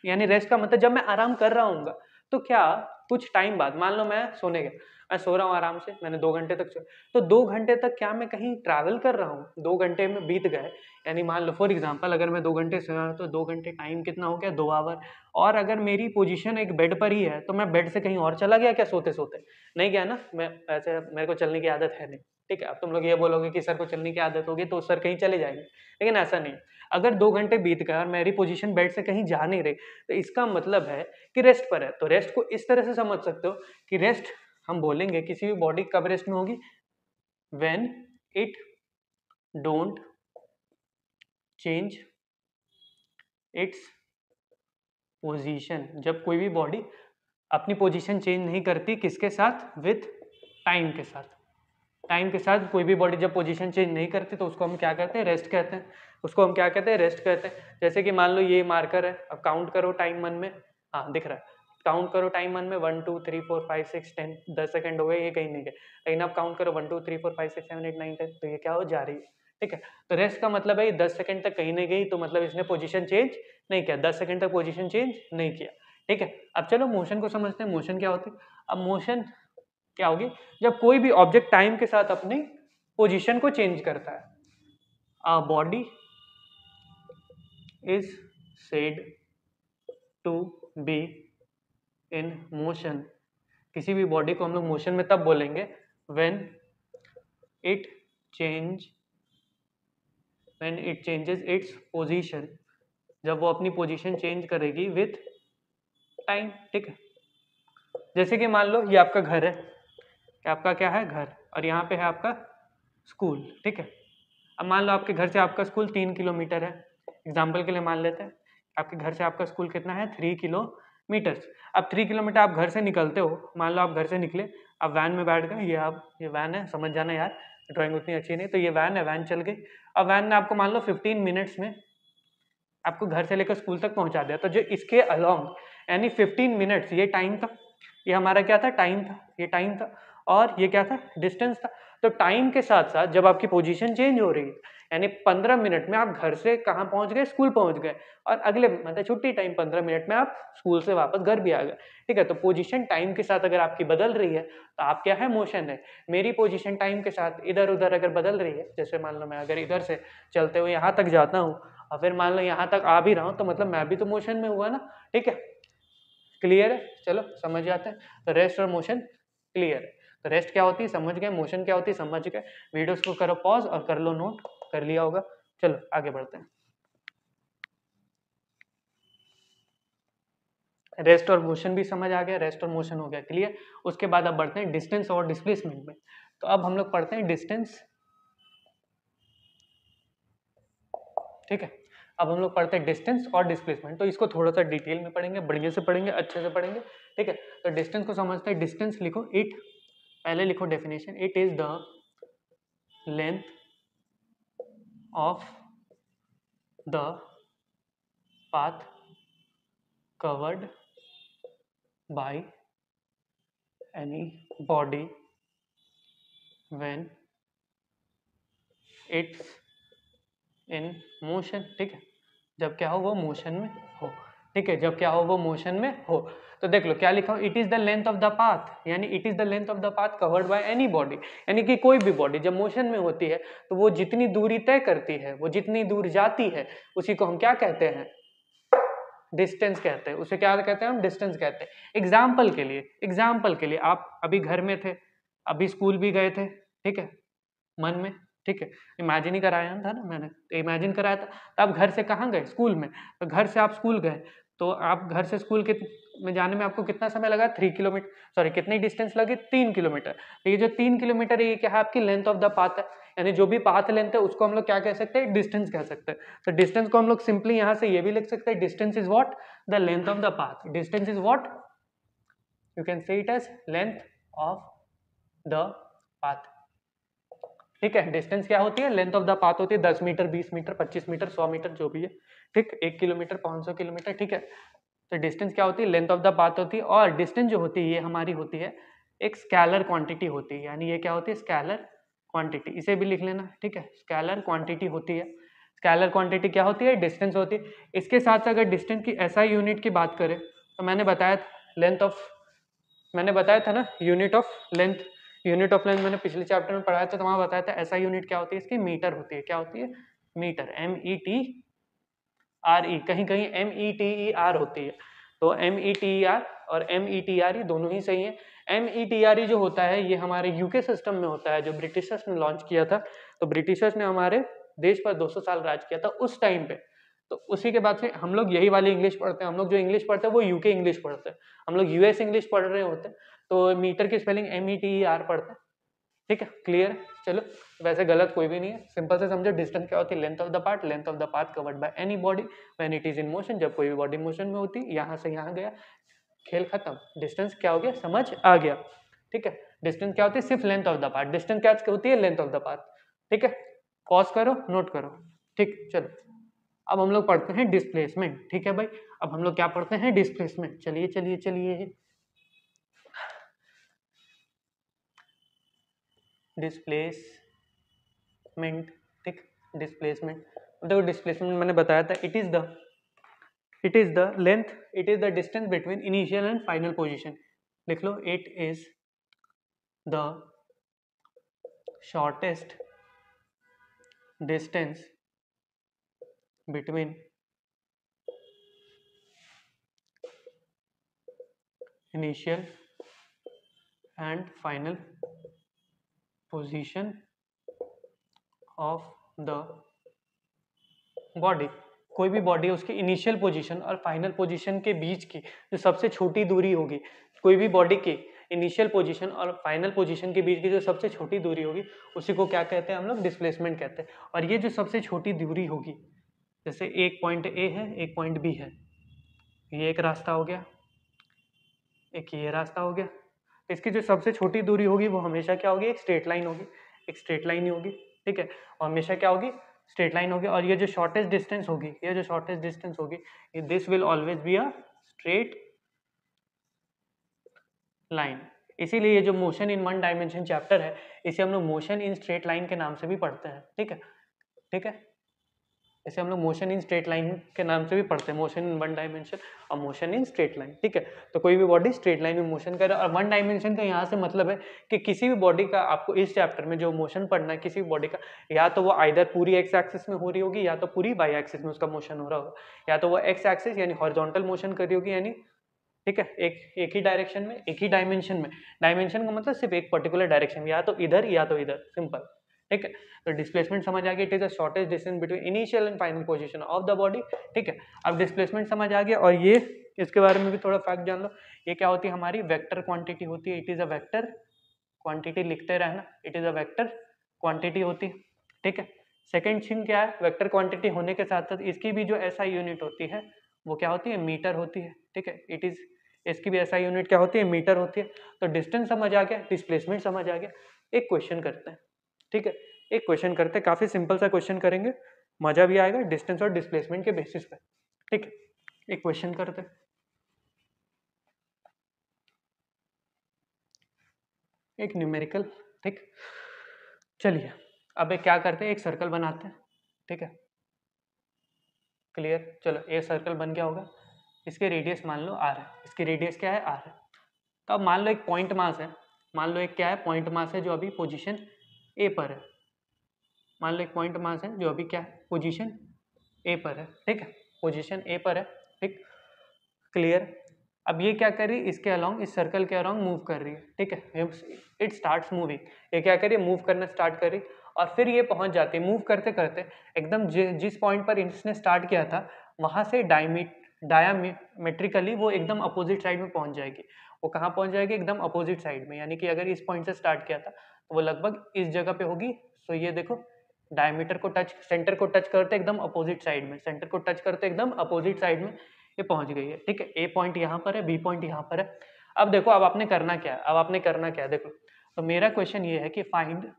यानी रेस्ट का मतलब जब मैं आराम कर रहा हूँ, तो क्या कुछ टाइम बाद, मान लो मैं सोने गया, मैं सो रहा हूँ आराम से, मैंने 2 घंटे तक सोया, तो 2 घंटे तक क्या मैं कहीं ट्रैवल कर रहा हूँ, 2 घंटे में बीत गए, यानी मान लो फॉर एग्जांपल अगर मैं 2 घंटे सोया तो 2 घंटे टाइम कितना हो गया, 2 आवर। और अगर मेरी पोजीशन एक बेड पर ही है तो मैं बेड से कहीं और चला गया क्या, सोते सोते नहीं गया ना, मैं ऐसे, मेरे को चलने की आदत है नहीं। ठीक है, अब तुम लोग ये बोलोगे कि सर को चलने की आदत होगी तो सर कहीं चले जाएंगे, लेकिन ऐसा नहीं। अगर 2 घंटे बीत गए और मेरी पोजीशन बेड से कहीं जा नहीं रही, तो इसका मतलब है कि रेस्ट पर है। तो रेस्ट को इस तरह से समझ सकते हो कि रेस्ट हम बोलेंगे किसी भी बॉडी कब रेस्ट में होगी, when it don't change its position. जब कोई भी बॉडी अपनी पोजीशन चेंज नहीं करती, किसके साथ, विथ टाइम के साथ। टाइम के साथ कोई भी बॉडी जब पोजीशन चेंज नहीं करती तो उसको हम क्या कहते हैं, रेस्ट कहते हैं। उसको हम क्या कहते हैं, रेस्ट कहते हैं। जैसे कि मान लो ये मार्कर है, अब काउंट करो टाइम मन में, हाँ दिख रहा है, काउंट करो टाइम मन में, 1 2 3 4 5 6 10, 10 सेकंड हो गए, ये कहीं नहीं गए, लेकिन अब काउंट करो 1 2 3 4 5 6 7 8 9 10, तो ये क्या हो जा रही है। ठीक है, तो रेस्ट का मतलब है 10 सेकंड तक कहीं नहीं गई, तो मतलब इसने पोजीशन चेंज नहीं किया, 10 सेकंड तक पोजीशन चेंज नहीं किया। ठीक है, अब चलो मोशन को समझते हैं, मोशन क्या होती है। अब मोशन क्या होगी, जब कोई भी ऑब्जेक्ट टाइम के साथ अपनी पोजीशन को चेंज करता है। A body is said to be in motion. किसी भी बॉडी को हम लोग मोशन में तब बोलेंगे when it changes its position, जब वो अपनी पोजीशन चेंज करेगी विथ टाइम। ठीक है, जैसे कि मान लो ये आपका घर है, आपका क्या है, घर, और यहाँ पे है आपका स्कूल। ठीक है, अब मान लो आपके घर से आपका स्कूल 3 किलोमीटर है, एग्जाम्पल के लिए मान लेते हैं आपके घर से आपका स्कूल कितना है, 3 किलोमीटर। अब 3 किलोमीटर आप घर से निकलते हो, मान लो आप घर से निकले, आप वैन में बैठ गए, ये वैन है, समझ जाना यार, ड्राइंग उतनी अच्छी नहीं, तो ये वैन है, वैन चल गई। अब वैन ने आपको मान लो 15 मिनट्स में आपको घर से लेकर स्कूल तक पहुंचा दिया, तो जो इसके अलोंग यानी 15 मिनट्स ये टाइम था, ये हमारा क्या था, टाइम था, ये टाइम था, और ये क्या था, डिस्टेंस था। तो टाइम के साथ साथ जब आपकी पोजीशन चेंज हो रही है, यानी 15 मिनट में आप घर से कहाँ पहुंच गए, स्कूल पहुंच गए, और अगले मतलब छुट्टी टाइम 15 मिनट में आप स्कूल से वापस घर भी आ गए, ठीक है। तो पोजीशन टाइम के साथ अगर आपकी बदल रही है तो आप क्या है, मोशन है। मेरी पोजीशन टाइम के साथ इधर उधर अगर बदल रही है, जैसे मान लो मैं अगर इधर से चलते हुए यहाँ तक जाता हूँ और फिर मान लो यहाँ तक आ भी रहा हूँ, तो मतलब मैं भी तो मोशन में हुआ ना, ठीक है। क्लियर है, चलो समझ जाते हैं। तो रेस्ट और मोशन क्लियर है। तो रेस्ट क्या होती है समझ गए, मोशन क्या होती है समझ गए। वीडियोस को करो पॉज और कर लो नोट, कर लिया होगा। चलो आगे बढ़ते हैं। रेस्ट और मोशन भी समझ आ गया, रेस्ट और मोशन हो गया क्लियर। उसके बाद अब बढ़ते हैं डिस्टेंस और डिस्प्लेसमेंट में। तो अब हम लोग पढ़ते हैं डिस्टेंस, ठीक है। अब हम लोग पढ़ते हैं डिस्टेंस और डिस्प्लेसमेंट। तो इसको थोड़ा सा डिटेल में पढ़ेंगे, बढ़िया से पढ़ेंगे, अच्छे से पढ़ेंगे, ठीक है। तो डिस्टेंस को समझते हैं। डिस्टेंस लिखो, इट, पहले लिखो definition, it is the length of the path covered by any body when it's in motion, ठीक है। जब क्या हो, वो मोशन में हो, ठीक है। जब क्या हो, वो मोशन में हो। तो देख लो क्या लिखा हो, it is the length of the path, यानी it is the length of the path covered by any body, यानी कि कोई भी बॉडी जब मोशन में होती है तो वो जितनी दूरी तय करती है, वो जितनी दूर जाती है, उसी को हम क्या कहते हैं, डिस्टेंस कहते हैं। उसे क्या कहते हैं हम, डिस्टेंस कहते हैं। एग्जाम्पल के लिए आप अभी घर में थे, अभी स्कूल भी गए थे, ठीक है, मन में, ठीक है। इमेजिन ही कराया था ना मैंने, तो इमेजिन कराया था। तो आप घर से कहाँ गए, स्कूल में। तो घर से आप स्कूल गए, तो आप घर से स्कूल के में जाने में आपको कितना समय लगा, 3 किलोमीटर, सॉरी कितनी डिस्टेंस लगी, 3 किलोमीटर। तो ये जो 3 किलोमीटर है, ये क्या है, आपकी लेंथ ऑफ द पाथ है। यानी जो भी पाथ लेंथ है उसको हम लोग क्या कह सकते हैं, डिस्टेंस कह सकते हैं। तो डिस्टेंस को हम लोग सिंपली यहाँ से ये भी लिख सकते हैं, distance is what, the length of the path. Distance is what, you can say it as length of the path, ठीक है। डिस्टेंस क्या होती है, लेंथ ऑफ द पाथ होती है 10 मीटर, 20 मीटर, 25 मीटर, 100 मीटर, जो भी है, ठीक। 1 किलोमीटर, 500 किलोमीटर, ठीक है। तो डिस्टेंस क्या होती है, लेंथ ऑफ द पाथ होती है। और डिस्टेंस जो होती है ये हमारी होती है एक स्केलर क्वांटिटी होती है, यानी ये क्या होती है, स्केलर क्वांटिटी। इसे भी लिख लेना, ठीक है, स्केलर क्वांटिटी होती है। स्केलर क्वांटिटी क्या होती है, डिस्टेंस होती है। इसके साथ अगर डिस्टेंस की एसआई यूनिट की बात करें तो मैंने बताया था लेंथ ऑफ, मैंने बताया था ना unit of length, unit of length मैंने पिछले चैप्टर में पढ़ाया था, तो वहां बताया था ऐसा यूनिट क्या होती है इसकी, मीटर होती है। क्या होती है, मीटर, METRE, कहीं कहीं METER होती है। तो METER और METRE दोनों ही सही है। METRE जो होता है ये हमारे यूके सिस्टम में होता है, जो ब्रिटिशर्स ने लॉन्च किया था। तो ब्रिटिशर्स ने हमारे देश पर 200 साल राज किया था उस टाइम पे। तो उसी के बाद से हम लोग यही वाली इंग्लिश पढ़ते हैं। हम लोग जो इंग्लिश पढ़ते हैं वो यूके इंग्लिश पढ़ते हैं, हम लोग यूएस इंग्लिश पढ़ रहे होते हैं। तो मीटर की स्पेलिंग METER पढ़ते हैं, ठीक है, क्लियर है। चलो वैसे गलत कोई भी नहीं है, सिंपल से समझो। डिस्टेंस क्या होती है, length of the part, length of the path covered by any body when it is in motion, जब कोई भी बॉडी मोशन में होती है। यहाँ से यहाँ गया, खेल खत्म। डिस्टेंस क्या हो गया, समझ आ गया, ठीक है। डिस्टेंस क्या होती है, सिर्फ length of the part. Distance क्या होती है, लेंथ ऑफ द पाथ, ठीक है। पॉज करो, नोट करो, ठीक। चलो अब हम लोग पढ़ते हैं डिस्प्लेसमेंट, ठीक है भाई। अब हम लोग क्या पढ़ते हैं, डिस्प्लेसमेंट। चलिए चलिए चलिए, डिस्प्लेसमेंट, ठीक। डिस्प्लेसमेंट, देखो डिस्प्लेसमेंट मैंने बताया था, it is the length, it is the distance between initial and final position. लिख लो, it is the shortest distance between initial and final position of the body. कोई भी बॉडी है उसकी इनिशियल पोजीशन और फाइनल पोजीशन के बीच की जो सबसे छोटी दूरी होगी, कोई भी बॉडी की इनिशियल पोजीशन और फाइनल पोजीशन के बीच की जो सबसे छोटी दूरी होगी, उसी को क्या कहते हैं हम लोग, डिस्प्लेसमेंट कहते हैं। और ये जो सबसे छोटी दूरी होगी, जैसे एक पॉइंट ए है, एक पॉइंट बी है, ये एक रास्ता हो गया, एक ये रास्ता हो गया। इसकी जो सबसे छोटी दूरी होगी वो हमेशा क्या होगी, एक स्ट्रेट लाइन होगी, एक स्ट्रेट लाइन ही होगी, ठीक है। और हमेशा क्या होगी, स्ट्रेट लाइन होगी, और ये जो शॉर्टेस्ट डिस्टेंस होगी, ये जो शॉर्टेस्ट डिस्टेंस होगी, this will always be a straight line. इसीलिए ये जो motion in one dimension chapter है, इसे हम लोग मोशन इन स्ट्रेट लाइन के नाम से भी पढ़ते हैं। ठीक है, ठीक है, इसे हम लोग मोशन इन स्ट्रेट लाइन के नाम से भी पढ़ते हैं, मोशन इन वन डायमेंशन और मोशन इन स्ट्रेट लाइन। ठीक है, तो कोई भी बॉडी स्ट्रेट लाइन में मोशन करे, और वन डायमेंशन का यहाँ से मतलब है कि किसी भी बॉडी का आपको इस चैप्टर में जो मोशन पढ़ना है, किसी भी बॉडी का, या तो वो आइदर पूरी एक्स एक्सिस में हो रही होगी, या तो पूरी वाई एक्सिस में उसका मोशन हो रहा होगा, या तो वो एक्स एक्सिस यानी हॉरिजॉन्टल मोशन कर रही होगी, यानी ठीक है, एक ही डायरेक्शन में, एक ही डायमेंशन में। डायमेंशन का मतलब सिर्फ एक पर्टिकुलर डायरेक्शन में, या तो इधर या तो इधर, सिंपल। ठीक है, तो डिस्प्लेसमेंट समझ आ गया, it is the shortest distance between initial and final position of the body. ठीक है, अब डिस्प्लेसमेंट समझ आ गया, और ये इसके बारे में भी थोड़ा फैक्ट जान लो। ये क्या होती है, हमारी वेक्टर क्वांटिटी होती है। It is a vector quantity, लिखते रहना, it is a vector quantity होती है। ठीक है, सेकेंड थिंग क्या है, वेक्टर क्वांटिटी होने के साथ साथ इसकी भी जो एसआई यूनिट होती है वो क्या होती है, मीटर होती है। ठीक है, इट इज, इसकी भी एसआई यूनिट क्या होती है, मीटर होती है। तो डिस्टेंस समझ आ गया, डिस्प्लेसमेंट समझ आ गया। एक क्वेश्चन करते हैं। ठीक है, एक क्वेश्चन करते हैं, काफी सिंपल सा क्वेश्चन करेंगे, मजा भी आएगा डिस्टेंस और डिस्प्लेसमेंट के बेसिस पे। ठीक है, एक क्वेश्चन करते हैं, एक न्यूमेरिकल। ठीक, चलिए अब एक क्या करते हैं, एक सर्कल बनाते हैं। ठीक है, क्लियर, चलो एक सर्कल बन गया होगा, इसके रेडियस मान लो आर है, इसकी रेडियस क्या है, आर है। तो अब मान लो एक पॉइंट मास है, मान लो एक क्या है, पॉइंट मास है जो अभी पोजीशन ए पर है। मान लो एक पॉइंट मास है जो अभी क्या है, पोजीशन ए पर है। ठीक है, पोजीशन ए पर है। ठीक, क्लियर। अब ये क्या कर रही है, इसके अलोंग, इस सर्कल के अलोंग मूव कर रही है। ठीक है, इट स्टार्ट्स मूविंग, ये क्या कर रही है, मूव करना स्टार्ट कर रही, और फिर ये पहुंच जाती है मूव करते करते एकदम जिस पॉइंट पर इसने स्टार्ट किया था वहां से डायामेट्रिकली वो एकदम अपोजिट साइड में पहुंच जाएगी। वो कहाँ पहुंच जाएगी, एकदम अपोजिट साइड में, यानी कि अगर इस पॉइंट से स्टार्ट किया था तो वो लगभग इस जगह पे होगी। तो ये देखो, डायमीटर को टच, सेंटर को टच करते एकदम अपोजिट साइड में, सेंटर को टच करते एकदम अपोजिट साइड में ये पहुंच गई है। ठीक है, ए पॉइंट यहाँ पर है, बी पॉइंट यहाँ पर है। अब देखो, अब आपने करना क्या है, अब आपने करना क्या है, देखो। तो मेरा क्वेश्चन ये है कि find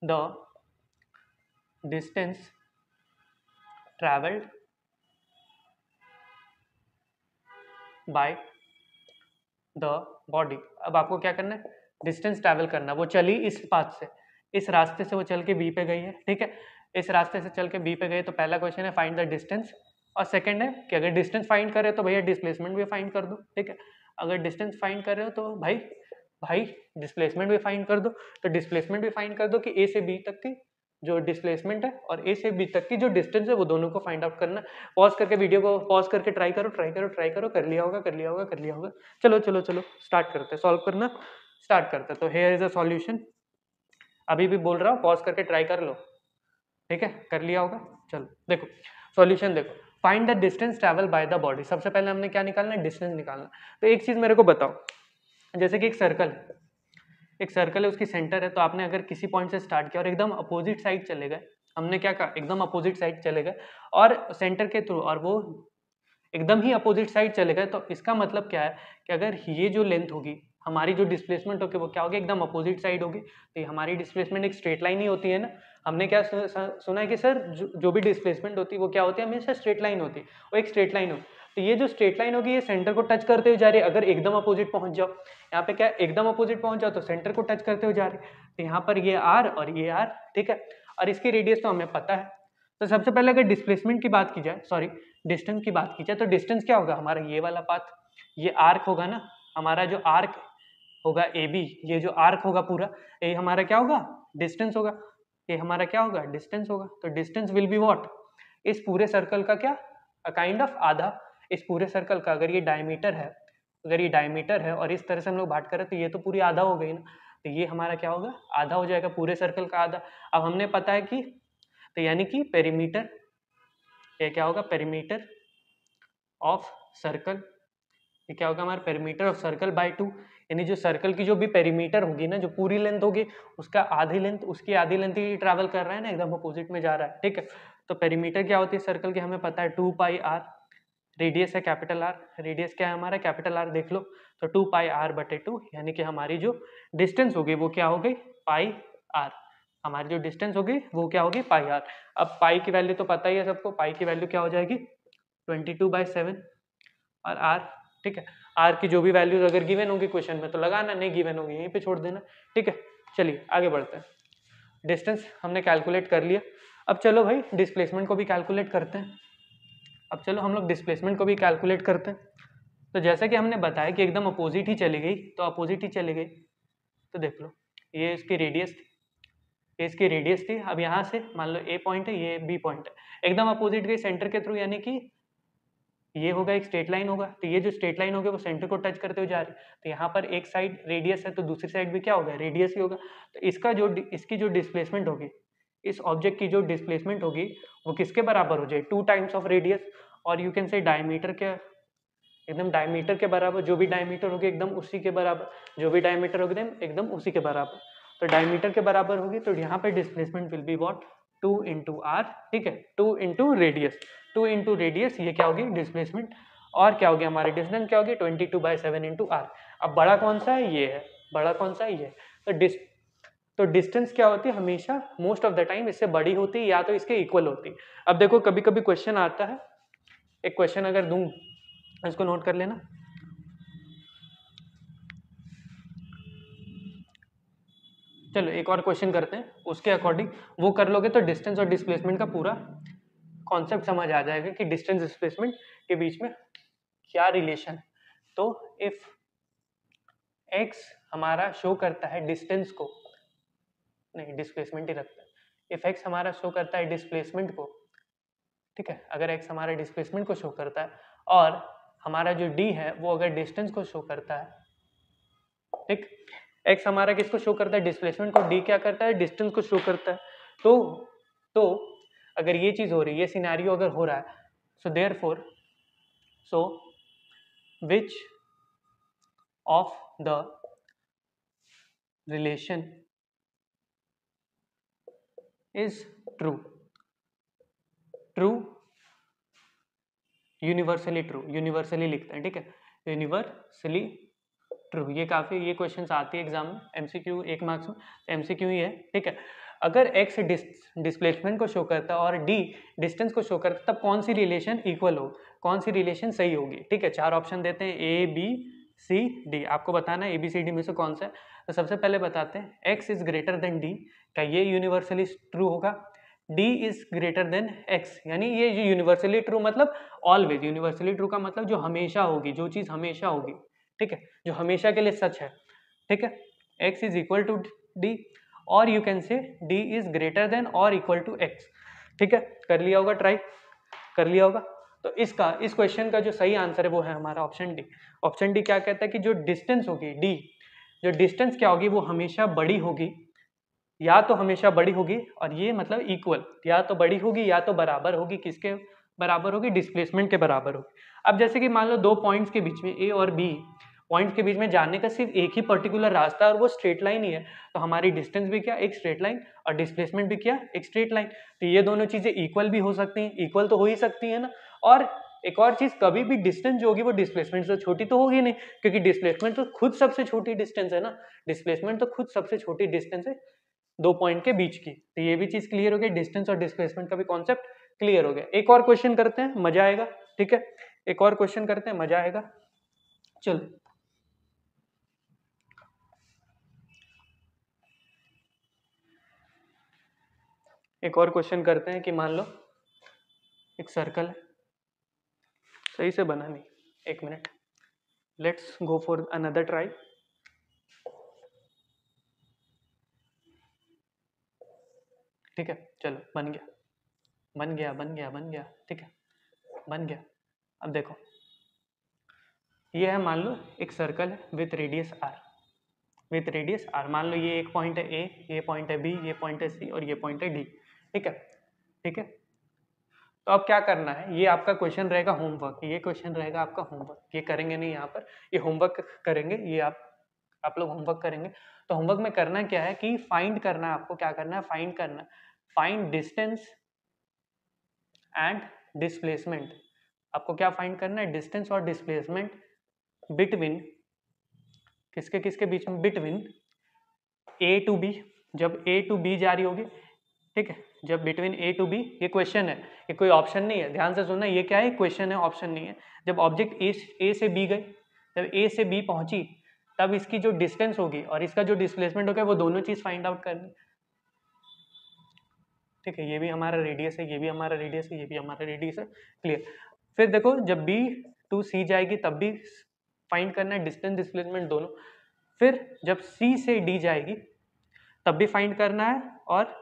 the distance travelled by the body. अब आपको क्या करना है, डिस्टेंस ट्रैवल करना, वो चली इस पाथ से, इस रास्ते से वो चल के बी पे गई है। ठीक है, इस रास्ते से चल के बी पे गई, तो पहला क्वेश्चन है फाइंड द डिस्टेंस, और सेकंड है कि अगर डिस्टेंस फाइंड करे तो भैया डिस्प्लेसमेंट भी फाइंड कर दो। ठीक है, अगर डिस्टेंस फाइंड कर रहे हो तो भाई डिस्प्लेसमेंट भी फाइंड कर दो। तो डिस्प्लेसमेंट भी फाइंड कर दो कि ए से बी तक की जो डिस्प्लेसमेंट है और ए से बी तक की जो डिस्टेंस है, वो दोनों को फाइंड आउट करना। पॉज करके वीडियो को पॉज करके ट्राई करो, कर लिया होगा, कर लिया होगा, कर लिया होगा। चलो चलो चलो स्टार्ट करते हैं, सॉल्व करना स्टार्ट करते हैं। तो हियर इज अ सॉल्यूशन, अभी भी बोल रहा हूँ, पॉज करके ट्राई कर लो। ठीक है, कर लिया होगा। चलो देखो सॉल्यूशन, देखो find the distance travel by the body. सबसे पहले हमने क्या निकालना है, डिस्टेंस निकालना। तो एक चीज मेरे को बताओ, जैसे कि एक सर्कल है, एक सर्कल है, उसकी सेंटर है, तो आपने अगर किसी पॉइंट से स्टार्ट किया और एकदम अपोजिट साइड चले गए, हमने क्या कहा, एकदम अपोजिट साइड चले गए और सेंटर के थ्रू, और वो एकदम ही अपोजिट साइड चले गए, तो इसका मतलब क्या है कि अगर ये जो लेंथ होगी, हमारी जो डिस्प्लेसमेंट होगी वो क्या होगी, एकदम अपोजिट साइड होगी। तो हमारी डिस्प्लेसमेंट एक स्ट्रेट लाइन ही होती है ना। हमने क्या सुना है कि सर जो भी डिस्प्लेसमेंट होती है वो क्या होती है, हमेशा स्ट्रेट लाइन होती है, वो एक स्ट्रेट लाइन होती है। तो ये जो स्ट्रेट लाइन होगी ये सेंटर को टच करते हुए जा रही है। अगर एकदम अपोजिट पहुंच जाओ, यहाँ पे क्या एकदम अपोजिट पहुंच जाओ तो सेंटर को टच करते हुए जा रही है। तो यहाँ पर ये आर और ये आर, ठीक है, और इसकी रेडियस तो हमें पता है। तो सबसे पहले अगर डिस्प्लेसमेंट की बात की जाए, सॉरी डिस्टेंस की बात की जाए, तो डिस्टेंस क्या होगा हमारा, ये वाला पाथ, ये आर्क होगा ना हमारा, जो आर्क होगा ए बी, ये जो आर्क होगा पूरा, ये हमारा क्या होगा, डिस्टेंस होगा। ये हमारा क्या होगा, डिस्टेंस होगा। तो डिस्टेंस विल बी व्हाट, इस पूरे सर्कल का क्या, काइंड ऑफ आधा। इस पूरे सर्कल का अगर ये डायमीटर है, अगर ये डायमीटर है और इस तरह से हम लोग बात करें तो ये तो पूरी आधा हो गई ना। तो ये हमारा क्या होगा, आधा हो जाएगा, पूरे सर्कल का आधा। अब हमने पता है कि, तो यानी कि पेरीमीटर, ये क्या होगा, पेरीमीटर ऑफ सर्कल, ये क्या होगा हमारा, पेरीमीटर ऑफ सर्कल बाय 2। यानी जो सर्कल की जो भी पेरीमीटर होगी ना, जो पूरी लेंथ होगी, उसका आधी लेंथ, उसकी आधी लेंथ ही ट्रैवल कर रहा है ना, एकदम अपोजिट में जा रहा है। ठीक है, तो पेरीमीटर क्या होती है सर्कल की, हमें पता है 2 पाई आर, रेडियस है कैपिटल आर, रेडियस क्या है हमारा, कैपिटल आर देख लो। तो 2 पाई आर बटे 2, यानी कि हमारी जो डिस्टेंस होगी वो क्या हो गई, पाई आर। हमारी जो डिस्टेंस होगी वो क्या होगी पाई आर। अब पाई की वैल्यू तो पता ही है सबको, पाई की वैल्यू क्या हो जाएगी 22/7 और आर। ठीक है, आर की जो भी वैल्यूज अगर गिवन होगी क्वेश्चन में तो लगाना, नहीं गिवन होगी यहीं पे छोड़ देना। ठीक है, चलिए आगे बढ़ते हैं। डिस्टेंस हमने कैलकुलेट कर लिया, अब चलो भाई डिस्प्लेसमेंट को भी कैलकुलेट करते हैं। अब चलो हम लोग डिस्प्लेसमेंट को भी कैलकुलेट करते हैं। तो जैसा कि हमने बताया कि एकदम अपोजिट ही चली गई, तो अपोजिट ही चली गई तो देख लो ये इसकी रेडियस थी, ये इसकी रेडियस थी। अब यहाँ से मान लो ए पॉइंट है, ये बी पॉइंट है, एकदम अपोजिट गई सेंटर के थ्रू, यानी कि ये होगा एक स्ट्रेट लाइन होगा, तो ये जो स्ट्रेट लाइन होगी वो सेंटर को टच करते हुए जा रही है। तो यहाँ पर एक साइड रेडियस है तो दूसरी साइड भी क्या होगा रेडियस ही होगा। तो इसकी जो डिस्प्लेसमेंट होगी, इस ऑब्जेक्ट की जो डिस्प्लेसमेंट होगी वो किसके बराबर हो जाए 2 टाइम्स ऑफ रेडियस, और यू कैन से डायमीटर के एकदम डायमीटर के बराबर, जो भी डायमीटर होगी एकदम उसी के बराबर, जो भी डायमीटर होगी एकदम उसी के बराबर। तो डायमीटर के बराबर होगी तो यहाँ पे displacement will be what 2 into R. ठीक है, 2 इंटू रेडियस, 2 इंटू रेडियस ये क्या होगी डिस्प्लेसमेंट, और क्या होगी हमारी डिस्टेंस क्या होगी 22/7 इंटू आर। अब बड़ा कौन सा है ये है, बड़ा कौन सा है ये। तो डिस्टेंस क्या होती है हमेशा मोस्ट ऑफ द टाइम इससे बड़ी होती है या तो इसके इक्वल होती है। अब देखो कभी कभी क्वेश्चन आता है, एक क्वेश्चन अगर दूं इसको नोट कर लेना। चलो एक और क्वेश्चन करते हैं, उसके अकॉर्डिंग वो कर लोगे तो डिस्टेंस और डिस्प्लेसमेंट का पूरा कॉन्सेप्ट समझ आ जाएगा कि डिस्टेंस डिस्प्लेसमेंट के बीच में क्या रिलेशन। तो इफ x हमारा शो करता है डिस्टेंस को, नहीं डिस्प्लेसमेंट ही रखता है, इफ x हमारा शो करता है डिस्प्लेसमेंट को, ठीक है, अगर x हमारा डिस्प्लेसमेंट को शो करता है और हमारा जो d है वो अगर डिस्टेंस को शो करता है, ठीक, x हमारा किसको शो करता है डिस्प्लेसमेंट को, d क्या करता है डिस्टेंस को शो करता है। तो अगर ये चीज हो रही है, ये सिनेरियो अगर हो रहा है, so therefore so which of the relation is true, true universally true, universally लिखते हैं, ठीक है, यूनिवर्सली ट्रू। ये काफी ये क्वेश्चंस आती है एग्जाम में, एमसीक्यू 1 मार्क्स में, एमसीक्यू ही है। ठीक है, अगर x डिस्प्लेसमेंट को शो करता है और d डिस्टेंस को शो करता है तब कौन सी रिलेशन इक्वल हो, कौन सी रिलेशन सही होगी। ठीक है, 4 ऑप्शन देते हैं ए बी सी डी, आपको बताना है ए बी सी डी में से कौन सा है। तो सबसे पहले बताते हैं x is greater then d, क्या ये यूनिवर्सली ट्रू होगा। d is greater then x, यानी ये यूनिवर्सली ट्रू मतलब ऑलवेज, यूनिवर्सली ट्रू का मतलब जो हमेशा होगी, जो चीज हमेशा होगी, ठीक है, जो हमेशा के लिए सच है। ठीक है, x is equal to d, और you can say d is greater than और इक्वल टू x। ठीक है, कर लिया होगा, ट्राई कर लिया होगा। तो इस क्वेश्चन का जो सही आंसर है वो है हमारा ऑप्शन डी। ऑप्शन डी क्या कहता है कि जो डिस्टेंस होगी d, जो डिस्टेंस क्या होगी वो हमेशा बड़ी होगी, या तो हमेशा बड़ी होगी, और ये मतलब इक्वल, या तो बड़ी होगी या तो बराबर होगी, किसके बराबर होगी डिस्प्लेसमेंट के बराबर होगी। अब जैसे कि मान लो दो पॉइंट्स के बीच में ए और बी पॉइंट्स के बीच में जाने का सिर्फ एक ही पर्टिकुलर रास्ता है और वो स्ट्रेट लाइन ही है, तो हमारी डिस्टेंस भी क्या एक स्ट्रेट लाइन और डिस्प्लेसमेंट भी क्या एक स्ट्रेट लाइन। तो ये दोनों चीजें इक्वल भी हो सकती हैं, इक्वल तो हो ही सकती है ना। और एक और चीज, कभी भी डिस्टेंस जो होगी वो डिस्प्लेसमेंट से छोटी तो होगी नहीं, क्योंकि डिस्प्लेसमेंट तो खुद सबसे छोटी डिस्टेंस है ना, डिस्प्लेसमेंट तो खुद सबसे छोटी डिस्टेंस है दो पॉइंट के बीच की। तो ये भी चीज क्लियर हो गई, डिस्टेंस और डिस्प्लेसमेंट का भी कॉन्सेप्ट क्लियर हो गया। एक और क्वेश्चन करते हैं, मजा आएगा। ठीक है, एक और क्वेश्चन करते हैं, मजा आएगा। चलो एक और क्वेश्चन करते हैं कि मान लो एक सर्कल है, सही से बना नहीं, एक minute, let's go for another try. ठीक है, चलो बन गया बन गया बन गया बन गया, ठीक है बन गया। अब देखो ये है, मान लो एक सर्कल है with radius R, with radius R, मान लो ये एक पॉइंट है ए, ये पॉइंट है बी, ये पॉइंट है सी और ये पॉइंट है डी। ठीक है, ठीक है, तो अब क्या करना है, ये आपका क्वेश्चन रहेगा होमवर्क, ये क्वेश्चन रहेगा आपका होमवर्क, ये करेंगे नहीं यहाँ पर, ये होमवर्क करेंगे, ये आप लोग होमवर्क करेंगे। तो होमवर्क में करना क्या है कि फाइंड करना है, आपको क्या करना है फाइंड करना है, फाइंड डिस्टेंस एंड डिस्प्लेसमेंट। आपको क्या फाइंड करना है, डिस्टेंस और डिस्प्लेसमेंट बिटवीन, किसके किसके बीच में, बिटवीन ए टू बी, जब ए टू बी जा रही होगी, ठीक है, जब बिटवीन ए टू बी, ये क्वेश्चन है, ये कोई ऑप्शन नहीं है, ध्यान से सुनना, ये क्या है, क्वेश्चन है, ऑप्शन नहीं है। जब ऑब्जेक्ट ए से बी गई, जब ए से बी पहुंची, तब इसकी जो डिस्टेंस होगी और इसका जो डिस्प्लेसमेंट होगा वो दोनों चीज फाइंड आउट करनी, ठीक है। ये भी हमारा रेडियस है, ये भी हमारा रेडियस है, ये भी हमारा रेडियस है, क्लियर। फिर देखो जब बी टू सी जाएगी तब भी फाइंड करना है डिस्टेंस डिस्प्लेसमेंट दोनों। फिर जब सी से डी जाएगी तब भी फाइंड करना है, और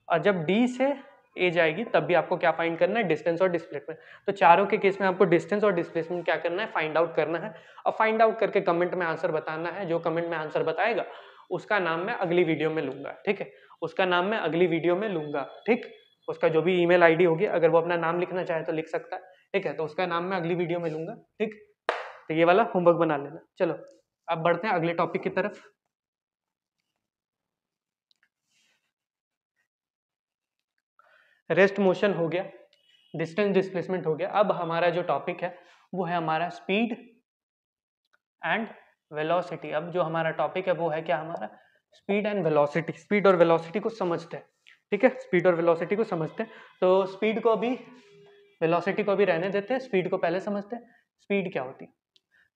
जब डी से ए जाएगी तब भी आपको क्या फाइंड करना है, डिस्टेंस और डिस्प्लेसमेंट। तो चारों के केस में आपको डिस्टेंस और डिस्प्लेसमेंट क्या करना है, फाइंड आउट करना है। और फाइंड आउट करके कमेंट में आंसर बताना है। जो कमेंट में आंसर बताएगा उसका नाम मैं अगली वीडियो में लूंगा, ठीक है, उसका नाम मैं अगली वीडियो में लूंगा, ठीक। उसका जो भी ईमेल आईडी होगी, अगर वो अपना नाम लिखना चाहे तो लिख सकता है, ठीक है, तो उसका नाम मैं अगली वीडियो में लूंगा, ठीक। तो ये वाला होमवर्क बना लेना। चलो अब बढ़ते हैं अगले टॉपिक की तरफ। रेस्ट मोशन हो गया, डिस्टेंस डिस्प्लेसमेंट हो गया। अब हमारा जो टॉपिक है वो है हमारा स्पीड एंड वेलोसिटी। अब जो हमारा टॉपिक है वो है क्या, हमारा स्पीड एंड वेलोसिटी। स्पीड और वेलोसिटी को समझते हैं, ठीक है, स्पीड और वेलोसिटी को समझते हैं। तो स्पीड को भी, वेलोसिटी को भी रहने देते हैं, स्पीड को पहले समझते हैं। स्पीड क्या होती है?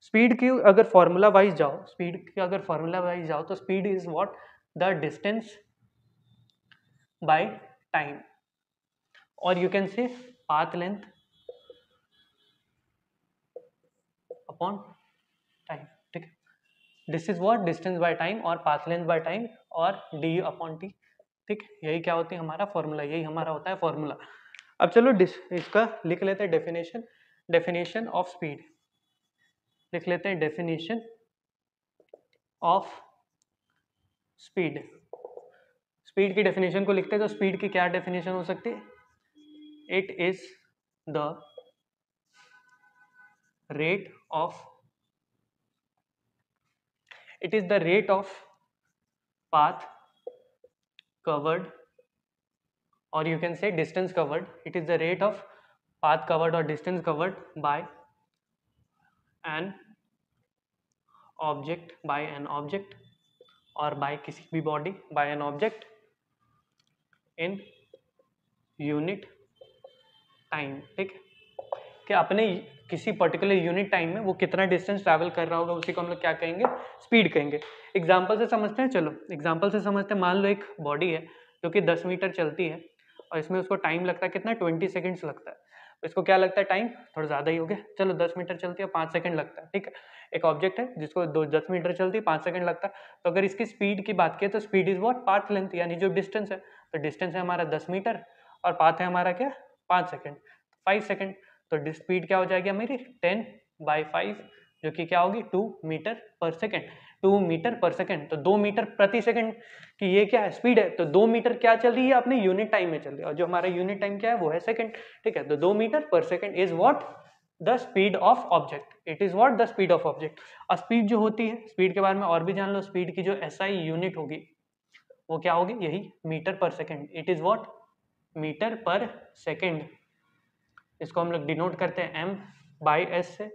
स्पीड की अगर फॉर्मूला वाइज जाओ, स्पीड की अगर फॉर्मूला वाइज जाओ तो speed is what, the distance by time, और you can say path length upon time, ठीक है। This is what, distance by time और पाथ लेंथ बाय टाइम और डी अपॉन टी, ठीक। यही क्या होती है हमारा फॉर्मूला, यही हमारा होता है फॉर्मूला। अब चलो इसका लिख लेते हैं डेफिनेशन। डेफिनेशन ऑफ स्पीड लिख लेते हैं, डेफिनेशन ऑफ स्पीड। स्पीड की डेफिनेशन को लिखते हैं तो स्पीड की क्या डेफिनेशन हो सकती है, it is the rate of, it is the rate of path covered, or you can say distance covered. It is the rate of path covered or distance covered by an object or by किसी भी body, by an object in unit time, ठीक है, कि अपने किसी particular unit time में वो कितना डिस्टेंस ट्रैवल कर रहा होगा, उसी को हम लोग क्या कहेंगे, स्पीड कहेंगे। एग्जाम्पल से समझते हैं, चलो एग्जाम्पल से समझते हैं। मान लो एक बॉडी है जो कि 10 मीटर चलती है और इसमें उसको टाइम लगता है कितना, 20 सेकेंड्स लगता है। तो इसको क्या लगता है टाइम, थोड़ा ज़्यादा ही हो गया, चलो 10 मीटर चलती है 5 सेकंड लगता है, ठीक है। एक ऑब्जेक्ट है जिसको 10 मीटर चलती है 5 सेकंड लगता है। तो अगर इसकी स्पीड की बात करें तो speed is what, path length, यानी जो डिस्टेंस है। तो डिस्टेंस है हमारा 10 मीटर और पाथ है हमारा क्या, 5 सेकेंड, 5 सेकेंड। तो स्पीड क्या हो जाएगी मेरी 10/5, जो कि क्या होगी 2 metre per second. 2 metre per second, तो 2 मीटर प्रति सेकेंड की ये क्या है, स्पीड है। तो 2 मीटर क्या चल रही है, अपने यूनिट टाइम में चल रही है, और जो हमारा यूनिट टाइम क्या है वो है सेकेंड, ठीक है। तो 2 metre per second is what, the speed of object. It is what, the speed of object. और स्पीड जो होती है, स्पीड के बारे में और भी जान लो, स्पीड की जो एसआई यूनिट होगी वो क्या होगी, यही metre per second. It is what, metre per second. इसको हम लोग डिनोट करते हैं m/s से,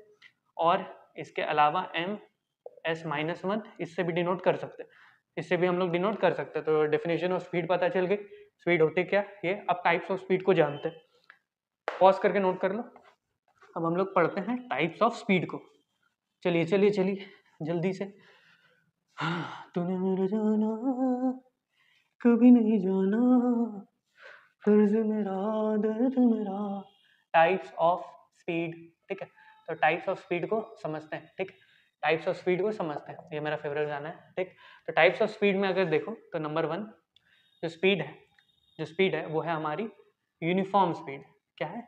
और इसके अलावा m/s-1 इससे भी डिनोट कर सकते हैं, इससे भी हम लोग डिनोट कर सकते हैं। तो डेफिनेशन ऑफ स्पीड पता चल गई, स्पीड होती क्या ये। अब टाइप्स ऑफ स्पीड को जानते हैं, पॉज करके नोट कर लो। अब हम लोग पढ़ते हैं टाइप्स ऑफ स्पीड को। चलिए चलिए चलिए जल्दी से। तूने मेरा जाना कभी नहीं जाना, फर्ज मेरा दर्द मेरा। टाइप्स ऑफ स्पीड, ठीक है। तो टाइप्स ऑफ स्पीड को समझते हैं, ठीक। टाइप्स ऑफ स्पीड को समझते हैं, ये मेरा फेवरेट गाना है, ठीक। तो टाइप्स ऑफ स्पीड में अगर देखो तो नंबर 1 जो स्पीड है वो है हमारी यूनिफॉर्म स्पीड। क्या है,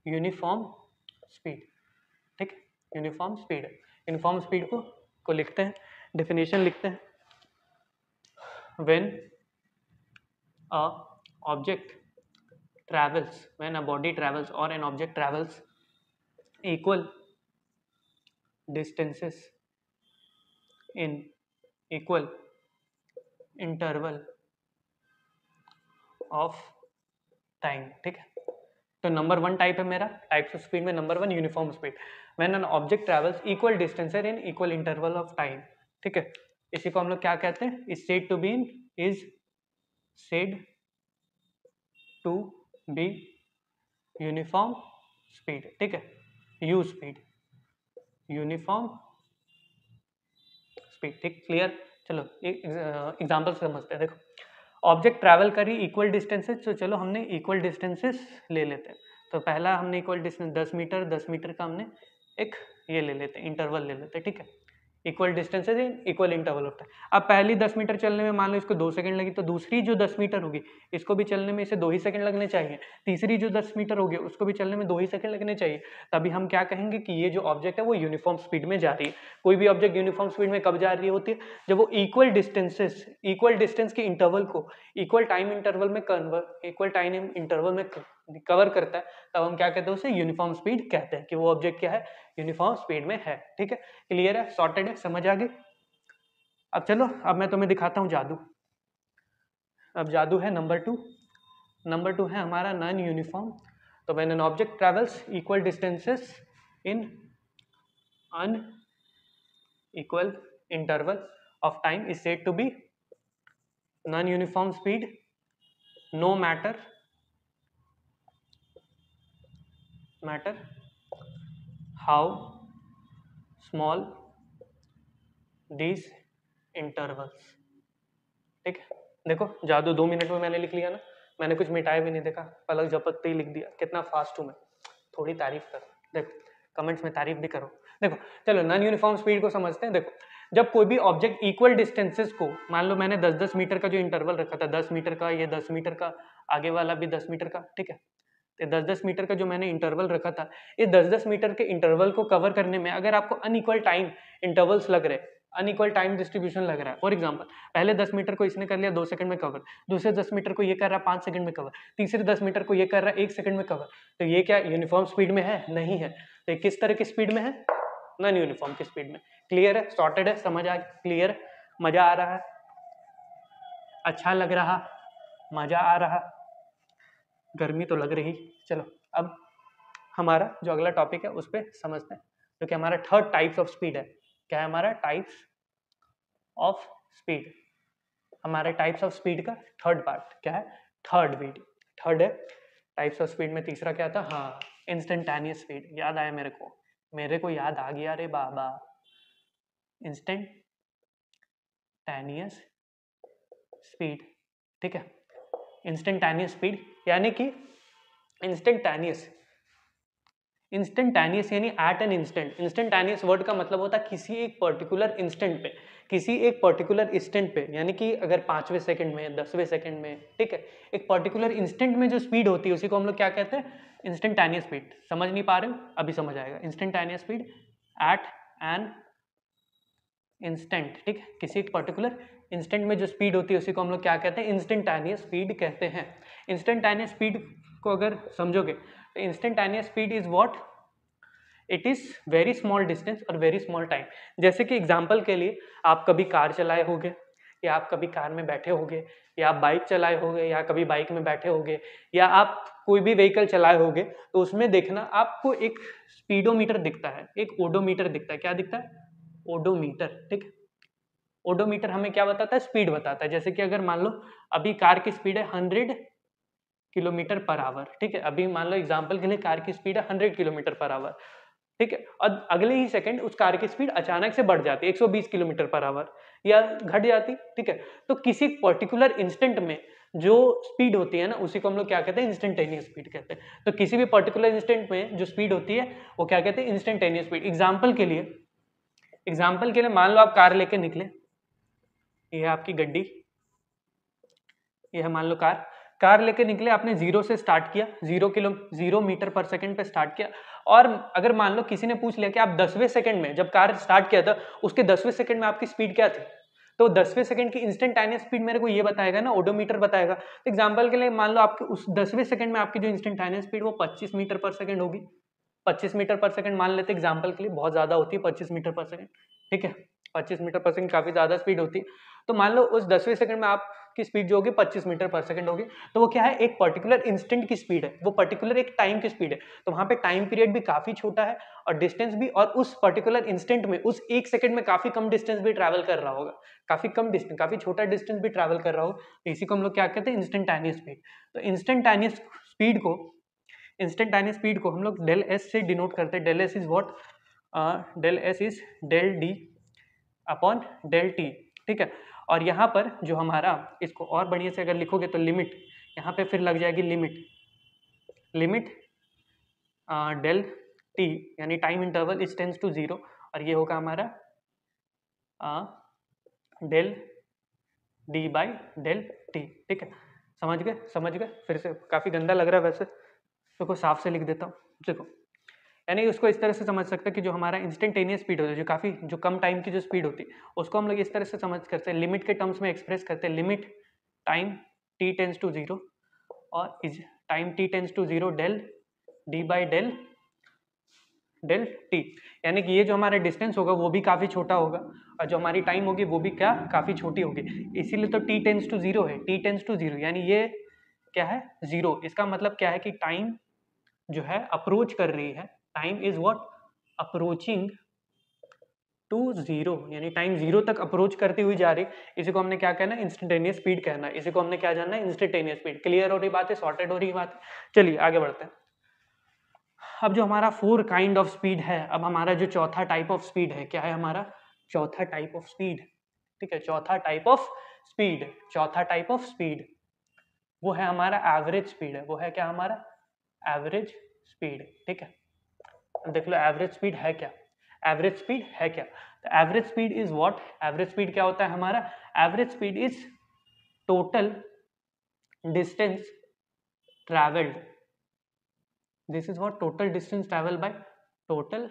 यूनिफॉर्म स्पीड, ठीक। यूनिफॉर्म स्पीड है। यूनिफॉर्म स्पीड को लिखते हैं, डेफिनेशन लिखते हैं। When a object travels, when a body travels or an object travels equal distances in equal interval of time, ठीक है। तो नंबर 1 टाइप है मेरा टाइप्स ऑफ स्पीड में, number 1 uniform speed. When an object travels equal distance in equal interval of time, ठीक है। इसी को हम लोग क्या कहते हैं, is said to be uniform speed, ठीक है, यू स्पीड, यूनिफॉर्म स्पीड, ठीक, क्लियर। चलो एक एग्जाम्पल समझते हैं। देखो ऑब्जेक्ट ट्रैवल करी इक्वल डिस्टेंसेस, तो चलो हमने इक्वल डिस्टेंसेस ले लेते हैं। तो पहला हमने इक्वल डिस्टेंस 10 मीटर का हमने एक ये ले लेते हैं, इंटरवल ले लेते हैं, ठीक है, equal distances in equal interval of time. अब पहली 10 मीटर चलने में मान लो इसको 2 सेकंड लगी, तो दूसरी जो 10 मीटर होगी इसको भी चलने में इसे 2 ही सेकंड लगने चाहिए, तीसरी जो 10 मीटर होगी उसको भी चलने में 2 ही सेकंड लगने चाहिए। तभी हम क्या कहेंगे कि ये जो ऑब्जेक्ट है वो यूनिफॉर्म स्पीड में जा रही है। कोई भी ऑब्जेक्ट यूनिफॉर्म स्पीड में कब जा रही होती है, जब वो इक्वल डिस्टेंस के इंटरवल को इक्वल टाइम इंटरवल में कवर करता है, तब हम क्या कहते हैं, उसे यूनिफॉर्म स्पीड कहते हैं कि वो ऑब्जेक्ट क्या है, यूनिफॉर्म स्पीड में है, ठीक है, क्लियर है, सॉर्टेड है, समझ आ गई। अब चलो, अब मैं तुम्हें दिखाता हूं जादू। अब जादू है नंबर 2 है हमारा नॉन यूनिफॉर्म। तो when an object travels equal distances in unequal interval of time is said to be non uniform speed, no matter how small these intervals, ठीक है। देखो जादू 2 मिनट में मैंने लिख लिया ना, मैंने कुछ मिटाया भी नहीं, देखा, पलक झपकते ही लिख दिया, कितना फास्ट हूं मैं। थोड़ी तारीफ करो, देखो कमेंट्स में तारीफ भी करो। देखो चलो नॉन यूनिफॉर्म स्पीड को समझते हैं। देखो जब कोई भी ऑब्जेक्ट इक्वल डिस्टेंसेस को, मान लो मैंने 10-10 मीटर का जो इंटरवल रखा था, 10 मीटर का, ये 10 मीटर का, आगे वाला भी 10 मीटर का, ठीक है, तो 10-10 मीटर का जो मैंने इंटरवल रखा था, ये 10-10 मीटर के इंटरवल को कवर करने में अगर आपको अनइक्वल टाइम इंटरवल्स लग रहे, अनइक्वल टाइम डिस्ट्रीब्यूशन लग रहा है, फॉर एग्जांपल पहले 10 मीटर को इसने कर लिया 2 सेकंड में कवर, दूसरे 10 मीटर को ये कर रहा है 5 सेकंड में कवर, तीसरे 10 मीटर को ये कर रहा है 1 सेकंड में कवर, तो ये क्या यूनिफॉर्म स्पीड में है? नहीं है। तो ये किस तरह की स्पीड में है? नॉन यूनिफॉर्म की स्पीड में। क्लियर है, सॉर्टेड है, समझ आ, क्लियर है, मजा आ रहा है, अच्छा लग रहा, मजा आ रहा, गर्मी तो लग रही। चलो अब हमारा जो अगला टॉपिक है उस पर समझते हैं, जो कि हमारा थर्ड टाइप्स ऑफ स्पीड है। क्या है हमारा टाइप्स ऑफ स्पीड? हमारे टाइप्स ऑफ स्पीड का थर्ड पार्ट क्या है? थर्ड है टाइप्स ऑफ स्पीड में। तीसरा क्या था? हाँ, इंस्टेंटेनियस स्पीड। याद आया मेरे को याद आ गया रे बाबा, इंस्टेंटेनियस स्पीड, ठीक है। इंस्टेंटेनियस स्पीड यानी कि इंस्टेंटेनियस यानी at an instant. Instantaneous word का मतलब होता है किसी एक पर्टिकुलर इंस्टेंट पे, किसी एक पर्टिकुलर इंस्टेंट पे, यानी कि अगर 5वें सेकंड में, 10वें सेकंड में, ठीक है, एक पर्टिकुलर इंस्टेंट में जो स्पीड होती है उसी को हम लोग क्या कहते हैं? Instantaneous speed. समझ नहीं पा रहे हो? अभी समझ आएगा। Instantaneous speed at an instant, ठीक है, किसी एक पर्टिकुलर इंस्टेंट में जो स्पीड होती है उसी को हम लोग क्या कहते हैं? इंस्टेंटेनियस स्पीड कहते हैं। इंस्टेंटेनियस स्पीड को अगर समझोगे तो instantaneous speed is what? It is very small distance और वेरी स्मॉल टाइम। जैसे कि एग्जांपल के लिए आप कभी कार चलाए होगे, या आप कभी कार में बैठे होगे, या आप बाइक चलाए होगे, या कभी बाइक में बैठे होगे, या आप कोई भी व्हीकल चलाए होगे, तो उसमें देखना आपको एक स्पीडोमीटर दिखता है, एक ओडोमीटर दिखता है। क्या दिखता है? ओडोमीटर, ठीक। ओडोमीटर हमें क्या बताता है? स्पीड बताता है। जैसे कि अगर मान लो अभी कार की स्पीड है 100 किलोमीटर पर आवर, ठीक है, अभी मान लो एग्जांपल के लिए कार की स्पीड है 100 किलोमीटर पर आवर, ठीक है, और अगले ही सेकंड उस कार की स्पीड अचानक से बढ़ जाती है 120 किलोमीटर पर आवर, या घट जाती, ठीक है। तो किसी पर्टिकुलर इंस्टेंट में जो स्पीड होती है ना, उसी को हम लोग क्या कहते हैं? इंस्टेंटेनियस स्पीड कहते हैं। तो किसी भी पर्टिकुलर इंस्टेंट में जो स्पीड होती है वो क्या कहते हैं? Instantaneous speed. एग्जाम्पल के लिए मान लो आप कार लेके निकले, ये है आपकी गड्डी, ये है मान लो कार लेके निकले, आपने 0 से स्टार्ट किया, 0 मीटर पर सेकंड पे स्टार्ट किया, और अगर मान लो किसी ने पूछ लिया कि आप 10वें सेकंड में, जब कार स्टार्ट किया था उसके 10वें सेकंड में आपकी स्पीड क्या थी, तो 10वें सेकंड की इंस्टेंटेनियस स्पीड मेरे को ये बताएगा ना, ओडोमीटर बताएगा। तो एग्जांपल के लिए मान लो आपके उस 10वें सेकंड में आपकी जो इंस्टेंटेनियस स्पीड वो 25 मीटर पर सेकंड होगी। 25 मीटर पर सेकंड मान लेते एग्जांपल के लिए, बहुत ज्यादा होती है 25 मीटर पर सेकंड, ठीक है, 25 मीटर पर सेकंड काफी ज्यादा स्पीड होती है। तो मान लो उस 10वें सेकंड में आपकी स्पीड जो होगी 25 मीटर पर सेकंड होगी, तो वो क्या है, एक पर्टिकुलर इंस्टेंट की स्पीड है, वो पर्टिकुलर एक टाइम की स्पीड है। तो वहां पे टाइम पीरियड भी काफी छोटा है और डिस्टेंस भी, और उस पर्टिकुलर इंस्टेंट में उस एक सेकंड में काफी कम डिस्टेंस भी ट्रैवल कर रहा होगा, काफी कम डिस्टेंस, काफी छोटा डिस्टेंस भी ट्रैवल कर रहा हो, तो इसी को हम लोग क्या कहते हैं, इंस्टेंटेनियस स्पीड। तो इंस्टेंटेनियस स्पीड को हम लोग डेल एस से डिनोट करते हैं। Del S is what, del S is del D upon del T, ठीक है। और यहाँ पर जो हमारा, इसको और बढ़िया से अगर लिखोगे तो लिमिट, यहाँ पे फिर लग जाएगी लिमिट डेल टी, यानी time interval is tends to 0, और ये होगा हमारा del D by del T, ठीक है। समझ गए, फिर से काफी गंदा लग रहा है वैसे, तो साफ से लिख देता हूँ। देखो, यानी उसको इस तरह से समझ सकते हैं कि जो हमारा इंस्टेंटेनियस स्पीड होता है, जो कम टाइम की जो स्पीड होती है, उसको हम लोग इस तरह से समझ करते हैं, लिमिट के टर्म्स में एक्सप्रेस करते हैं। Limit time t tends to 0 और is time t tends to 0 डेल d बाई डेल टी, यानी कि ये जो हमारा डिस्टेंस होगा वो भी काफी छोटा होगा, और जो हमारी टाइम होगी वो भी क्या, काफी छोटी होगी। इसीलिए तो t टेंस टू 0 है, t टेंस टू 0, यानी ये क्या है, 0। इसका मतलब क्या है कि टाइम जो है अप्रोच कर रही है, time is what, approaching to 0, यानी टाइम 0 तक अप्रोच करती हुई जा रही। इसी को हमने क्या कहना है, इंस्टेंटेनियस स्पीड कहना है। इसी को हमने क्या जानना है, इंस्टेंटेनियस स्पीड। क्लियर हो रही बात है, सॉर्टेड हो रही बात है। चलिए आगे बढ़ते हैं। अब जो हमारा 4 काइंड ऑफ स्पीड है, अब हमारा जो चौथा टाइप ऑफ स्पीड है, क्या है हमारा चौथा टाइप ऑफ स्पीड, ठीक है, चौथा टाइप ऑफ स्पीड वो है हमारा एवरेज स्पीड है। वो है क्या हमारा एवरेज स्पीड, ठीक है। देख लो एवरेज स्पीड है क्या, एवरेज स्पीड है क्या। तो average speed is what, average speed क्या होता है हमारा, average speed is total distance travelled, this is what, total distance travel by total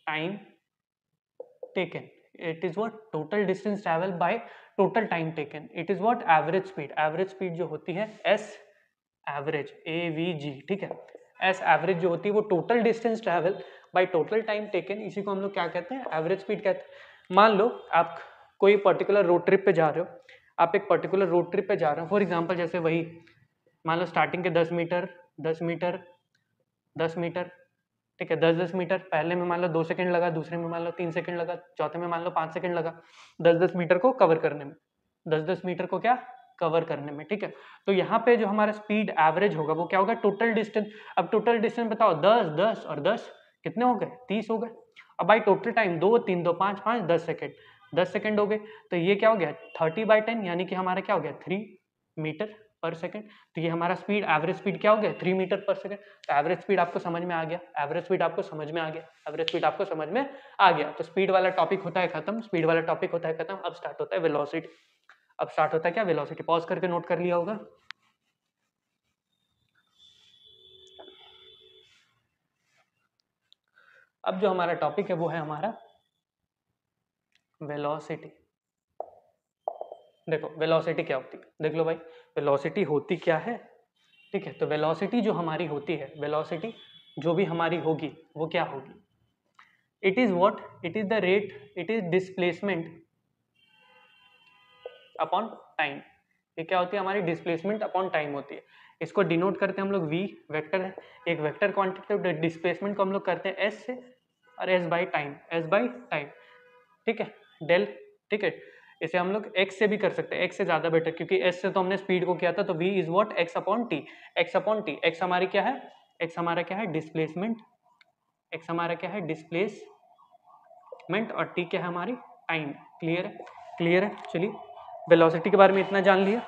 time taken. It is what, total distance travel by total time taken. It is what, average speed. Average speed जो होती है S average, AVG, ठीक है। S average जो होती है वो total distance travel by total time taken, इसी को हम लोग क्या कहते हैं, एवरेज स्पीड कहते हैं। मान लो आप कोई पर्टिकुलर रोड ट्रिप पे जा रहे हो, आप एक पर्टिकुलर रोड ट्रिप पे जा रहे हो, फॉर एग्जांपल जैसे वही मान लो स्टार्टिंग के 10 मीटर 10 मीटर 10 मीटर, ठीक है, 10-10 मीटर, पहले में मान लो 2 सेकंड लगा, दूसरे में मान लो 3 सेकंड लगा, चौथे में मान लो 5 सेकंड लगा, 10-10 मीटर को कवर करने में, 10-10 मीटर को क्या कवर करने में, ठीक है। तो यहाँ पे जो हमारा स्पीड एवरेज होगा वो क्या होगा, टोटल डिस्टेंस। अब टोटल डिस्टेंस बताओ, 10-10 और 10 कितने हो गए, 30 हो गए। अब भाई टोटल टाइम 2 3 2 5 5 10 सेकंड, 10 सेकंड हो गए, तो ये क्या हो गया 30/10, यानी कि हमारा क्या हो गया 3 मीटर पर सेकंड। तो ये हमारा स्पीड, एवरेज स्पीड क्या हो गया 3 मीटर पर सेकंड। तो एवरेज स्पीड आपको समझ में आ गया, एवरेज स्पीड आपको समझ में आ गया, एवरेज स्पीड आपको समझ में आ गया। तो स्पीड वाला टॉपिक होता है खत्म, स्पीड वाला टॉपिक होता है खत्म। अब स्टार्ट होता है वेलोसिटी। अब स्टार्ट होता है क्या, वेलोसिटी। पॉज करके नोट कर लिया होगा। अब जो हमारा टॉपिक है वो है हमारा वेलोसिटी। देखो वेलोसिटी क्या होती है, देख लो भाई, वेलोसिटी होती क्या है, ठीक है। तो वेलोसिटी जो हमारी होती है, वेलोसिटी जो भी हमारी होगी वो क्या होगी, it is what, it is the rate, it is displacement upon time. ये क्या होती है हमारी, डिस्प्लेसमेंट अपॉन टाइम होती है। इसको डिनोट करते हैं हम लोग v, वेक्टर है, एक वेक्टर क्वांटिटी। तो डिस्प्लेसमेंट को हम लोग करते हैं s से, और s बाई टाइम, ठीक है, डेल, ठीक है। इसे हम लोग x से भी कर सकते हैं, x से ज्यादा बेटर, क्योंकि s से तो हमने स्पीड को किया था। तो v is what, x upon T, x हमारी क्या है, x हमारा क्या है डिस्प्लेसमेंट, x हमारा क्या है डिस्प्लेसमेंट, और t क्या है हमारी टाइम। क्लियर है, क्लियर है। चलिए वेलोसिटी के बारे में इतना जान लिया,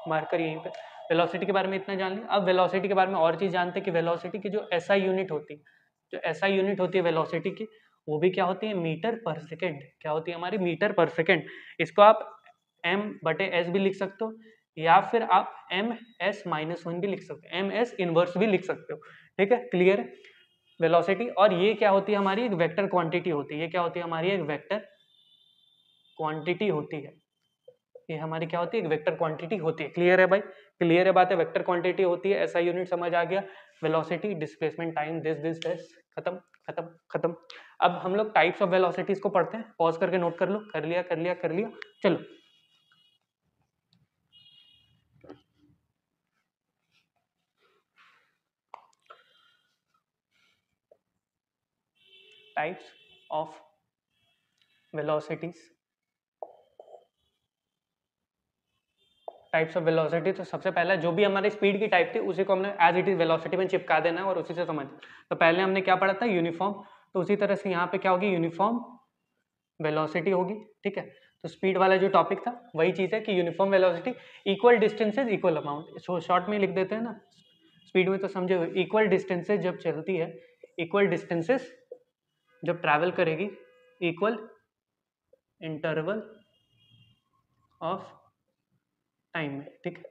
मार्कर यहीं पे, वेलोसिटी के बारे में इतना जान लिया। अब वेलोसिटी के बारे में और चीज जानते हैं कि वेलोसिटी की जो एसआई यूनिट होती है, जो एसआई यूनिट होती है वेलोसिटी की, वो भी क्या होती है, मीटर पर सेकेंड। क्या होती है हमारी, मीटर पर सेकेंड। इसको आप m/s भी लिख सकते हो, या फिर आप ms-1 भी लिख सकते हो, ms इनवर्स भी लिख सकते हो, ठीक है। क्लियर है वेलोसिटी। और ये क्या होती है हमारी, एक वेक्टर क्वांटिटी होती है। ये क्या होती है हमारी, एक वेक्टर क्वांटिटी होती है। ये हमारी क्या होती है, एक वेक्टर क्वांटिटी होती है। क्लियर है भाई, क्लियर है बात है, वेक्टर क्वांटिटी होती है, ऐसा यूनिट समझ आ गया। वेलोसिटी, डिस्प्लेसमेंट, टाइम, दिस खत्म खत्म खत्म। अब हम लोग टाइप्स ऑफ वेलोसिटीज को पढ़ते हैं, पॉज करके नोट कर लो, कर लिया। चलो types of velocities, types of velocity. तो सबसे पहला जो भी हमारी स्पीड की टाइप थी उसी को हमने एज इट इज वेलोसिटी में चिपका देना है और उसी से समझ। तो पहले हमने क्या पढ़ा था, यूनिफॉर्म, तो उसी तरह से यहाँ पे क्या होगी, यूनिफॉर्म वेलोसिटी होगी, ठीक है। तो स्पीड वाला जो टॉपिक था वही चीज़ है कि uniform velocity, equal distances equal amount, short में लिख देते हैं ना, स्पीड में तो समझे हुए, इक्वल डिस्टेंसेज जब चलती है, इक्वल डिस्टेंसेज जब ट्रैवल करेगी, इक्वल इंटरवल ऑफ टाइम में, ठीक है,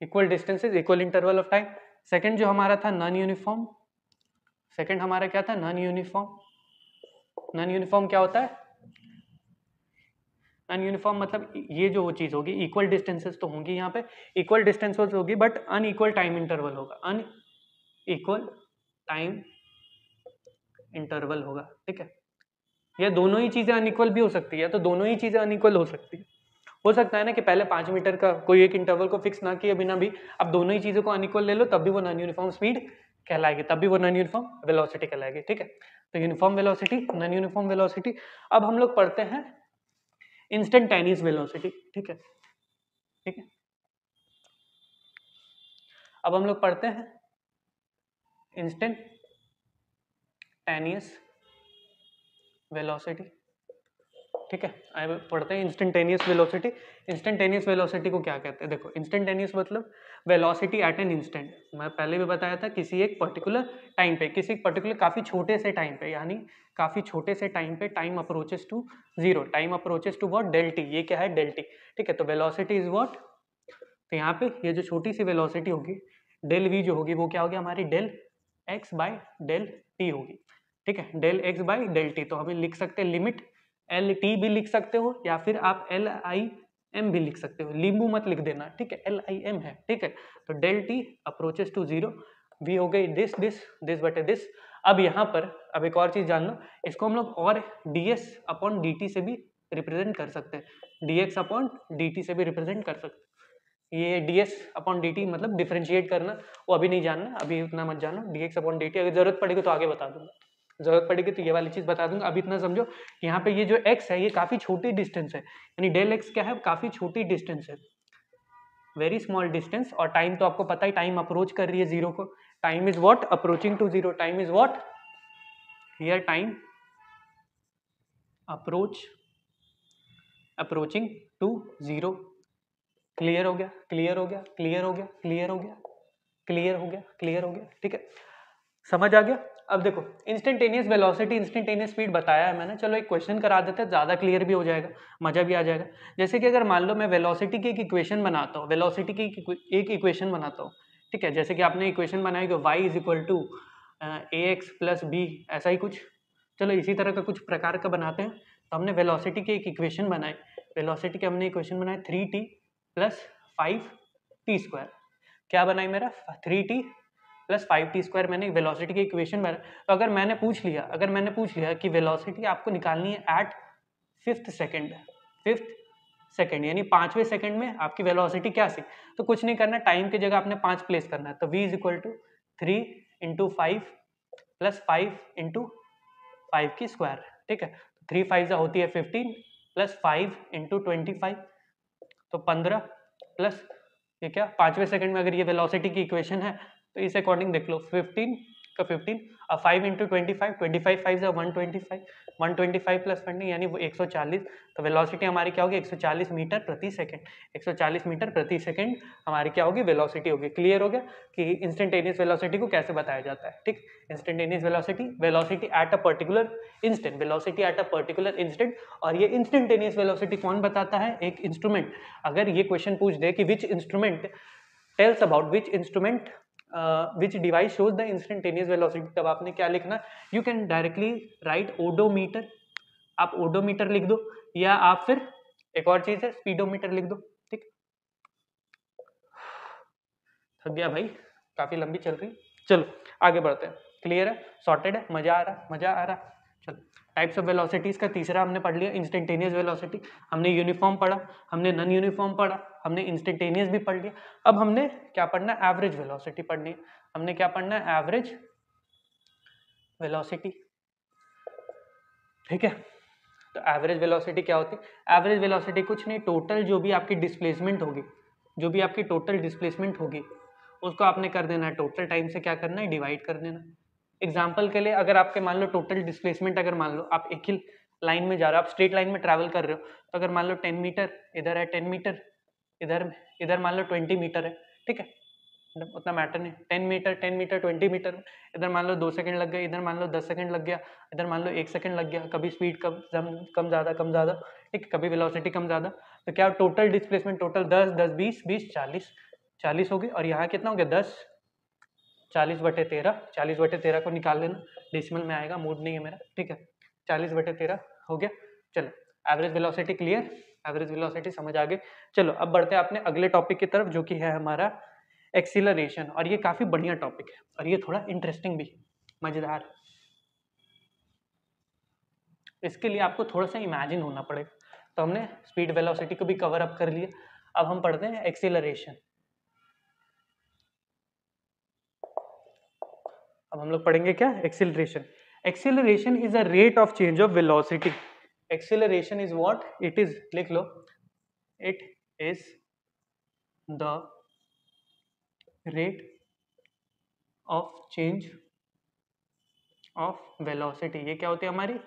equal distances equal interval of time. Second जो हमारा था नॉन यूनिफॉर्म, सेकंड हमारा क्या था, नॉन यूनिफॉर्म। नॉन यूनिफॉर्म क्या होता है, नॉन यूनिफॉर्म मतलब ये जो वो चीज होगी, इक्वल डिस्टेंसेस तो होंगी यहाँ पे, इक्वल डिस्टेंसेस होगी बट अनइक्वल टाइम इंटरवल होगा, अनइक्वल टाइम इंटरवल होगा, ठीक है। ये दोनों ही चीजें अनइक्वल भी हो सकती है, तो दोनों ही चीजें अनइक्वल हो सकती है। हो सकता है ना कि पहले 5 मीटर का कोई एक इंटरवल को फिक्स ना किए बिना भी अब दोनों ही चीजों को अनइक्वल ले लो, तब भी वो नॉन यूनिफॉर्म स्पीड कहलाएगी, तब भी वो नॉन यूनिफॉर्म वेलोसिटी कहलाएगी, ठीक है। तो uniform velocity, non uniform velocity. अब हम लोग पढ़ते हैं इंस्टेंटेनियस वेलोसिटी, ठीक है, ठीक है। अब हम लोग पढ़ते हैं इंस्टेंटेनियस वेलोसिटी, ठीक है। आइए पढ़ते हैं इंस्टेंटेनियस वेलोसिटी। इंस्टेंटेनियस वेलोसिटी को क्या कहते हैं, देखो इंस्टेंटेनियस मतलब वेलोसिटी एट एन इंस्टेंट। मैं पहले भी बताया था, किसी एक पर्टिकुलर टाइम पे, किसी पर्टिकुलर काफी छोटे से टाइम पे, यानी काफी छोटे से टाइम पे time approaches to zero, time approaches to what, del T. ये क्या है, डेल टी, ठीक है। तो वेलोसिटी इज व्हाट, तो यहाँ पे ये जो छोटी सी वेलोसिटी होगी डेल वी जो होगी वो क्या होगी हमारी, del X by del T होगी, ठीक है, del X by del T. तो हमें लिख सकते हैं लिमिट एल टी भी लिख सकते हो, या फिर आप एल आई एम भी लिख सकते हो, लींबू मत लिख देना, ठीक है, एल आई एम है, ठीक है। तो del T approaches to zero, V हो गई दिस दिस दिस बटे दिस। अब यहाँ पर अब एक और चीज जान लो, इसको हम लोग और D S upon D T से भी रिप्रेजेंट कर सकते हैं, D x upon D T से भी रिप्रेजेंट कर सकते हैं। ये D S upon D T मतलब डिफ्रेंशिएट करना, वो अभी नहीं जानना, अभी उतना मत जानो, D x upon D T अगर जरूरत पड़ेगी तो आगे बता दूंगा, जरूरत पड़ेगी तो ये वाली चीज बता दूंगा। अभी इतना समझो कि यहाँ पे ये जो x है ये काफी छोटी डिस्टेंस है, यानी डेल x क्या है, काफी छोटी डिस्टेंस है, वेरी स्मॉल डिस्टेंस। और टाइम तो आपको पता ही, टाइम अप्रोच कर रही है जीरो को, time is what, approaching to zero, time is what, here time approaching to zero. Clear हो गया, क्लियर हो गया, क्लियर हो गया, क्लियर हो गया, क्लियर हो गया, क्लियर हो गया, ठीक है, समझ आ गया। अब देखो इंस्टेंटेनियस वेलोसिटी, इंस्टेंटेनियस स्पीड बताया है मैंने, चलो एक क्वेश्चन करा देते हैं, ज्यादा क्लियर भी हो जाएगा, मजा भी आ जाएगा। जैसे कि अगर मान लो मैं वेलोसिटी की एक इक्वेशन बनाता हूँ, वेलोसिटी की एक इक्वेशन बनाता हूँ, ठीक है, जैसे कि आपने इक्वेशन बनाई कि y is equal to A X plus B, ऐसा ही कुछ, चलो इसी तरह का कुछ प्रकार का बनाते हैं। तो हमने वेलोसिटी की एक इक्वेशन बनाई, वेलोसिटी की हमने इक्वेशन बनाई 3t प्लस 5t स्क्वायर। क्या बनाई मेरा, 3t प्लस 5t स्क्वायर, मैंने वेलोसिटी की इक्वेशन बना। तो अगर मैंने पूछ लिया कि वेलोसिटी आपको निकालनी है एट फिफ्थ सेकेंड यानी 5वें सेकंड में आपकी वेलोसिटी क्या सी, तो कुछ नहीं करना, टाइम की जगह आपने 5 प्लेस करना है। तो v is equal to 3 into 5 plus 5 into 5 की स्क्वायर, ठीक है। 3 5 होती है 15 प्लस 5 इंटू 25 तो 15 प्लस ये क्या 5वें सेकंड में, अगर ये वेलोसिटी की इक्वेशन है तो इस अकॉर्डिंग देख लो 15 का 15 और 5 इंटू 25, 25 5 से 125, 125 प्लस 20 यानी वो 140। तो वेलोसिटी हमारी क्या होगी, 140 मीटर प्रति सेकंड, 140 मीटर प्रति सेकंड हमारी क्या होगी, वेलोसिटी होगी। क्लियर हो गया कि इंस्टेंटेनियस वेलोसिटी को कैसे बताया जाता है, ठीक। Instantaneous velocity, velocity at a particular instant, velocity at a particular instant. और ये इंस्टेंटेनियस वेलोसिटी कौन बताता है, एक इंस्ट्रूमेंट। अगर ये क्वेश्चन पूछ दे कि which instrument tells about, which instrument which device shows the instantaneous velocity, तब आपने क्या लिखना, you can directly write odometer, आप ओडोमीटर लिख दो, या आप फिर एक और चीज है स्पीडोमीटर लिख दो, ठीक। थक गया भाई, काफी लंबी चल रही, चलो आगे बढ़ते हैं। क्लियर है, सॉर्टेड है, मजा आ रहा, मजा आ रहा। चलो टाइप्स ऑफ वेलोसिटीज का तीसरा हमने पढ़ लिया इंस्टेंटेनियस वेलोसिटी, हमने यूनिफॉर्म पढ़ा, हमने नॉन यूनिफॉर्म पढ़ा, हमने इंस्टेंटेनियस भी पढ़ लिया। अब हमने क्या पढ़ना है, एवरेज वेलोसिटी पढ़नी है। हमने क्या पढ़ना है, एवरेज वेलोसिटी, ठीक है। तो एवरेज वेलोसिटी क्या होती है? एवरेज वेलोसिटी कुछ नहीं, टोटल जो भी आपकी डिस्प्लेसमेंट होगी, जो भी आपकी टोटल डिस्प्लेसमेंट होगी उसको आपने कर देना है टोटल टाइम से क्या करना है, डिवाइड कर देना। एग्जाम्पल के लिए अगर आपके मान लो टोटल डिस्प्लेसमेंट, अगर मान लो आप एक ही लाइन में जा रहे हो, आप स्ट्रेट लाइन में ट्रैवल कर रहे हो, तो अगर मान लो 10 मीटर इधर है, 10 मीटर इधर, इधर मान लो 20 मीटर है, ठीक है, उतना मैटर नहीं, 10 मीटर 20 मीटर, इधर मान लो 2 सेकंड लग गए, इधर मान लो 10 सेकंड लग गया, इधर मान लो 1 सेकंड लग गया, कभी स्पीड कम ज़्यादा कम ज़्यादा, ठीक, कभी वेलोसिटी कम ज़्यादा, तो क्या टोटल डिस्प्लेसमेंट टोटल 10 10 20 20 40 होगी, और यहाँ कितना हो गया 10, 40/13, 40/13 को निकाल लेना, डेसिमल में आएगा, मूड नहीं है मेरा, ठीक है, 40/13 हो गया। चलो average velocity clear, average velocity समझ आ गई। चलो अब बढ़ते हैं अपने अगले टॉपिक की तरफ जो कि है हमारा एक्सीलरेशन, और ये काफी बढ़िया टॉपिक है और ये थोड़ा इंटरेस्टिंग भी, मजेदार। इसके लिए आपको थोड़ा सा इमेजिन होना पड़ेगा। तो हमने स्पीड वेलोसिटी को भी कवर अप कर लिया, अब हम पढ़ते हैं एक्सीलरेशन। अब हम लोग पढ़ेंगे क्या, acceleration. Acceleration is a rate of change of velocity. Acceleration is what, it is, लिख लो, it is the rate of change of velocity. ये क्या होती है हमारी,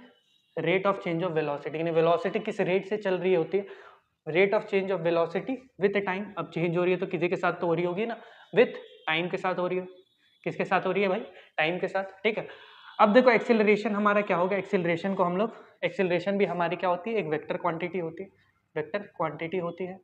rate of change of velocity, यानी वेलोसिटी किस रेट से चल रही होती है, rate of change of velocity with time. अब चेंज हो रही है तो किसी के साथ तो हो रही होगी ना, विथ टाइम के साथ हो रही है। किसके साथ हो रही है भाई, टाइम के साथ, ठीक है। अब देखो एक्सेलरेशन हमारा क्या होगा, एक्सेलरेशन को हम लोग, एक्सेलरेशन भी हमारी क्या होती है, एक वेक्टर क्वांटिटी होती है, वेक्टर क्वांटिटी होती है,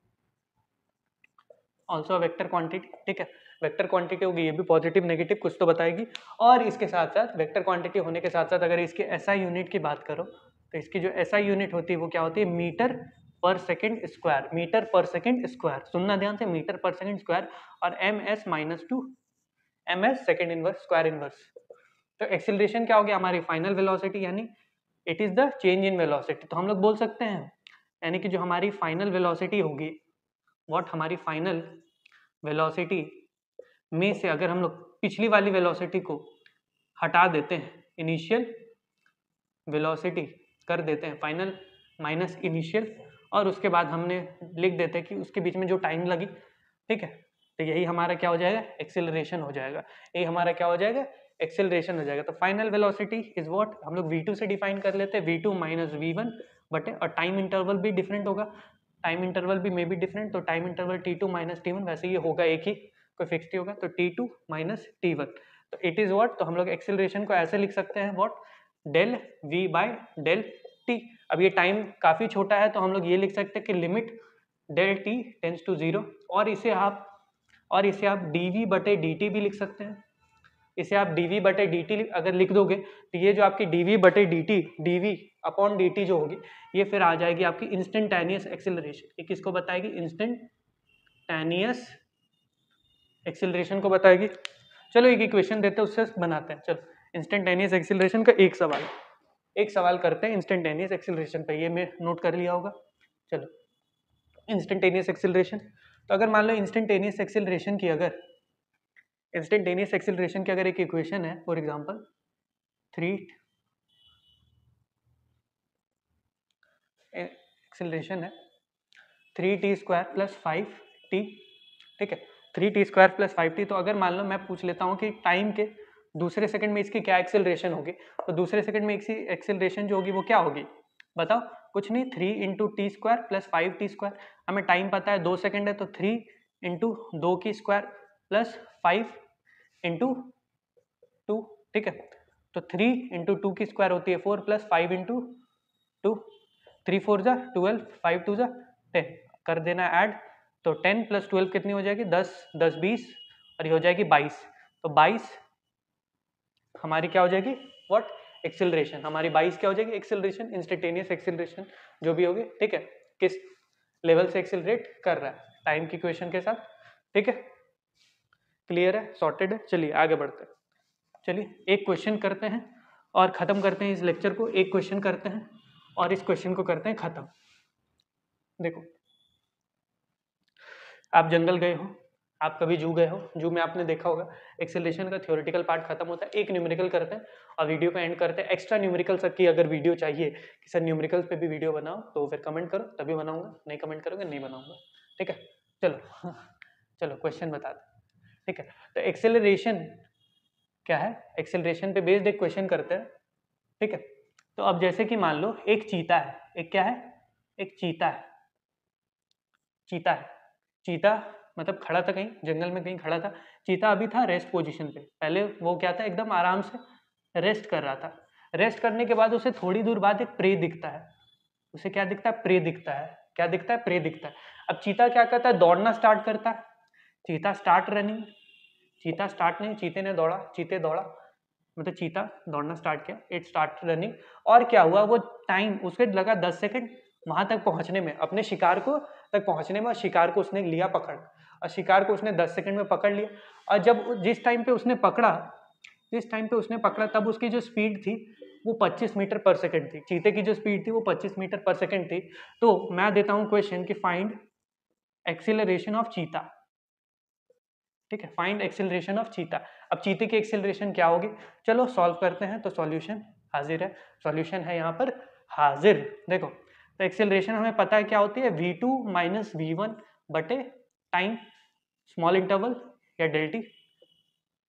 ऑल्सो वेक्टर क्वांटिटी, ठीक है। वेक्टर क्वांटिटी होगी, ये भी पॉजिटिव नेगेटिव कुछ तो बताएगी, और इसके साथ साथ वेक्टर क्वांटिटी होने के साथ साथ अगर इसके एसआई यूनिट की बात करो तो इसकी जो एसआई यूनिट होती है वो क्या होती है, metre per second square, metre per second square, सुनना ध्यान से, मीटर पर सेकंड स्क्वायर, और -2 ms second inverse square inverse. तो एक्सीलरेशन क्या हो गया, हमारी फाइनल वेलोसिटी, यानी it is the change in velocity. तो हम लोग बोल सकते हैं यानी कि जो हमारी फाइनल वेलोसिटी होगी, व्हाट, हमारी फाइनल वेलोसिटी में से अगर हम लोग पिछली वाली वेलोसिटी को हटा देते हैं, इनिशियल वेलोसिटी कर देते हैं फाइनल माइनस इनिशियल, और उसके बाद हमने लिख देते हैं कि उसके बीच में जो टाइम लगी, ठीक है, तो यही हमारा क्या हो जाएगा, एक्सेलरेशन हो जाएगा, यही हमारा क्या हो जाएगा, एक्सेलरेशन हो जाएगा। तो फाइनल वेलोसिटी इज व्हाट, हम लोग v2 से डिफाइन कर लेते हैं, v2 - v1 बटे, और टाइम इंटरवल भी डिफरेंट होगा, टाइम इंटरवल भी मे बी डिफरेंट, तो टाइम इंटरवल t2 - t1, वैसे ये होगा एक ही, कोई फिक्स ही होगा, तो t2 - t1, तो इट इज व्हाट, तो हम लोग एक्सेलरेशन को ऐसे लिख सकते हैं, what, del v by del t। अब ये टाइम काफी छोटा है तो हम लोग ये लिख सकते हैं कि limit del t tends to 0, और इसे आप dv बटे dt भी लिख सकते हैं, इसे आप dv बटे dt अगर लिख दोगे तो ये जो आपकी dv बटे dt, dv अपॉन dt जो होगी, ये फिर आ जाएगी आपकी इंस्टेंटेनियस एक्सेलरेशन। ये किसको बताएगी, इंस्टेंटेनियस एक्सेलरेशन को बताएगी। चलो एक इक्वेशन देते हैं, उससे बनाते हैं। चलो इंस्टेंटेनियस एक्सेलरेशन का एक सवाल करते हैं इंस्टेंटेनियस एक्सेलरेशन पे, ये मैं नोट कर लिया होगा। चलो इंस्टेंटेनियस एक्सेलरेशन, तो अगर मान लो इंस्टेंटेनियस एक्सेलरेशन की अगर एक इक्वेशन है, फॉर एग्जांपल 3 एक्सेलरेशन है 3t² + 5t, ठीक है, 3t² + 5t। तो अगर मान लो मैं पूछ लेता हूँ कि टाइम के दूसरे सेकंड में इसकी क्या एक्सेलरेशन होगी, तो दूसरे सेकंड में इसकी एक्सेलरेशन जो होगी वो क्या होगी, बताओ, कुछ नहीं, 3 × t² + 5t², हमें टाइम पता है 2 सेकंड है, तो 3 × 2 की स्क्वायर प्लस 5 × 2, ठीक है, तो 3 × 2 की स्क्वायर होती है 4 प्लस 5 × 2, 3 4 जा 12, 5 2 जा 10, कर देना ऐड, तो 10 + 12 कितनी हो जाएगी, 10 10 20, और ये हो जाएगी 22, तो 22 हमारी क्या हो जाएगी, व्हाट, एक्सेलरेशन, हमारी 22 क्या हो जाएगी, एक्सेलरेशन, इंस्टेंटेनियस एक्सेलरेशन जो भी होगी, ठीक है, किस लेवल से एक्सेलरेट कर रहा है, टाइम की इक्वेशन के साथ, ठीक है, क्लियर है, सॉर्टेड है। चलिए आगे बढ़ते हैं, चलिए एक क्वेश्चन करते हैं और खत्म करते हैं इस लेक्चर को, एक क्वेश्चन करते हैं और इस क्वेश्चन को करते हैं खत्म। देखो आप जंगल गए हो, आप कभी जू गए हो, जू में आपने देखा होगा एक्सेलरेशन का थ्योरेटिकल पार्ट खत्म होता है, एक न्यूमेरिकल करते हैं और वीडियो पे एंड करते हैं। एक्स्ट्रा न्यूमेरिकल सब की अगर वीडियो चाहिए कि सर न्यूमेरिकल्स पे भी वीडियो बनाओ तो फिर कमेंट करो, तभी बनाऊंगा, नहीं कमेंट करोगे नहीं बनाऊंगा, ठीक है। चलो चलो क्वेश्चन बता दो, ठीक है। तो एक्सेलरेशन क्या है, एक्सेलरेशन पे बेस्ड एक क्वेश्चन करते हैं, ठीक है। तो अब जैसे कि मान लो एक चीता है, एक क्या है, एक चीता है, चीता है, चीता मतलब खड़ा था कहीं जंगल में, कहीं खड़ा था चीता, अभी था रेस्ट पोजीशन पे। पहले वो क्या था, एकदम आराम से रेस्ट कर रहा था। रेस्ट करने के बाद उसे थोड़ी दूर बाद एक प्रे दिखता है, उसे क्या दिखता है, प्रे दिखता है, क्या दिखता है, प्रे दिखता है। अब चीता क्या करता है, दौड़ना स्टार्ट करता है, चीता स्टार्ट रनिंग, चीता स्टार्ट नहीं, चीते ने दौड़ा, चीते दौड़ा, मतलब चीता दौड़ना स्टार्ट किया, इट स्टार्ट रनिंग। और क्या हुआ, वो टाइम उसे लगा 10 सेकंड वहां तक पहुंचने में, अपने शिकार को तक पहुंचने में, और शिकार को उसने लिया पकड़, और शिकार को उसने 10 सेकंड में पकड़ लिया। और जब जिस टाइम पे उसने पकड़ा, जिस टाइम पे उसने पकड़ा तब उसकी जो स्पीड थी वो 25 मीटर पर सेकंड थी, चीते की जो स्पीड थी वो 25 मीटर पर सेकंड थी। तो मैं देता हूं क्वेश्चन कि फाइंड एक्सीलरेशन ऑफ चीता, ठीक है, फाइंड एक्सेलरेशन ऑफ चीता। अब चीते की एक्सेलरेशन क्या होगी, चलो सॉल्व करते हैं। तो सॉल्यूशन हाजिर है, सॉल्यूशन है यहाँ पर हाजिर। देखो तो एक्सेलरेशन हमें पता है क्या होती है, v2 माइनस v1 बटे टाइम स्मॉल इंटरवल या डेल्टी,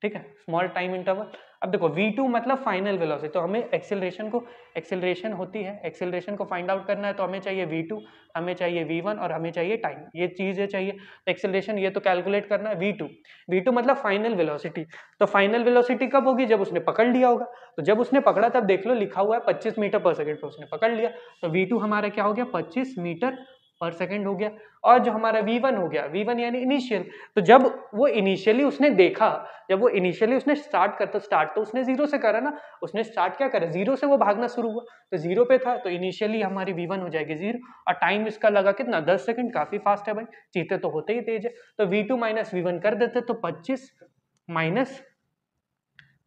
ठीक है, स्मॉल टाइम इंटरवल। अब देखो v2 मतलब फाइनल वेलोसिटी, तो हमें एक्सेलरेशन को, एक्सेलरेशन होती है, एक्सेलरेशन को फाइंड आउट करना है तो हमें चाहिए v2, हमें चाहिए v1 और हमें चाहिए टाइम, ये चीजें चाहिए। तो एक्सेलरेशन ये तो कैलकुलेट करना है, v2, v2 मतलब फाइनल वेलोसिटी। तो फाइनल वेलोसिटी कब होगी, जब उसने पकड़ लिया होगा। तो जब उसने पकड़ा तब देख लो लिखा हुआ है 25 मीटर पर सेकंड पे उसने पकड़ लिया, तो v2 हमारा क्या हो गया, 25 मीटर पर सेकंड हो गया। और जो हमारा v1 हो गया, v1 यानी इनिशियल, तो जब वो इनिशियली उसने देखा, जब वो इनिशियली उसने स्टार्ट करता, स्टार्ट तो उसने जीरो से करा ना, उसने स्टार्ट क्या करा, जीरो से वो भागना शुरू हुआ, तो जीरो पे था तो इनिशियली हमारी v1 हो जाएगी जीरो, और टाइम इसका लगा कितना, 10 सेकंड, काफी फास्ट है भाई, चीते तो होते ही तेज है। तो v2 माइनस v1 कर देते, तो 25 माइनस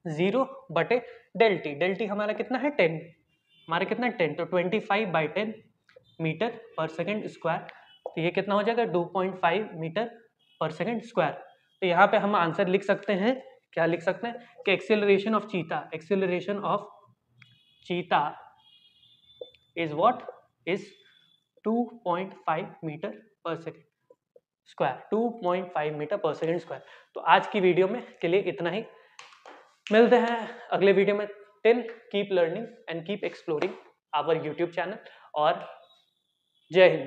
0 बटे डेल्टी, डेल्टी हमारा कितना है 10, हमारा कितना है 10, तो 25/10 मीटर पर सेकंड स्क्वायर, तो ये कितना हो जाएगा 2.5 मीटर पर सेकंड स्क्वायर। तो यहाँ पे हम आंसर लिख सकते हैं, क्या लिख सकते हैं कि एक्सेलरेशन ऑफ चीता, एक्सेलरेशन ऑफ चीता is what, is 2.5 metre per second square, 2.5 metre per second square. तो आज की वीडियो में के लिए इतना ही, मिलते हैं अगले वीडियो में। Till keep learning and keep exploring our YouTube channel, और जय हिंद।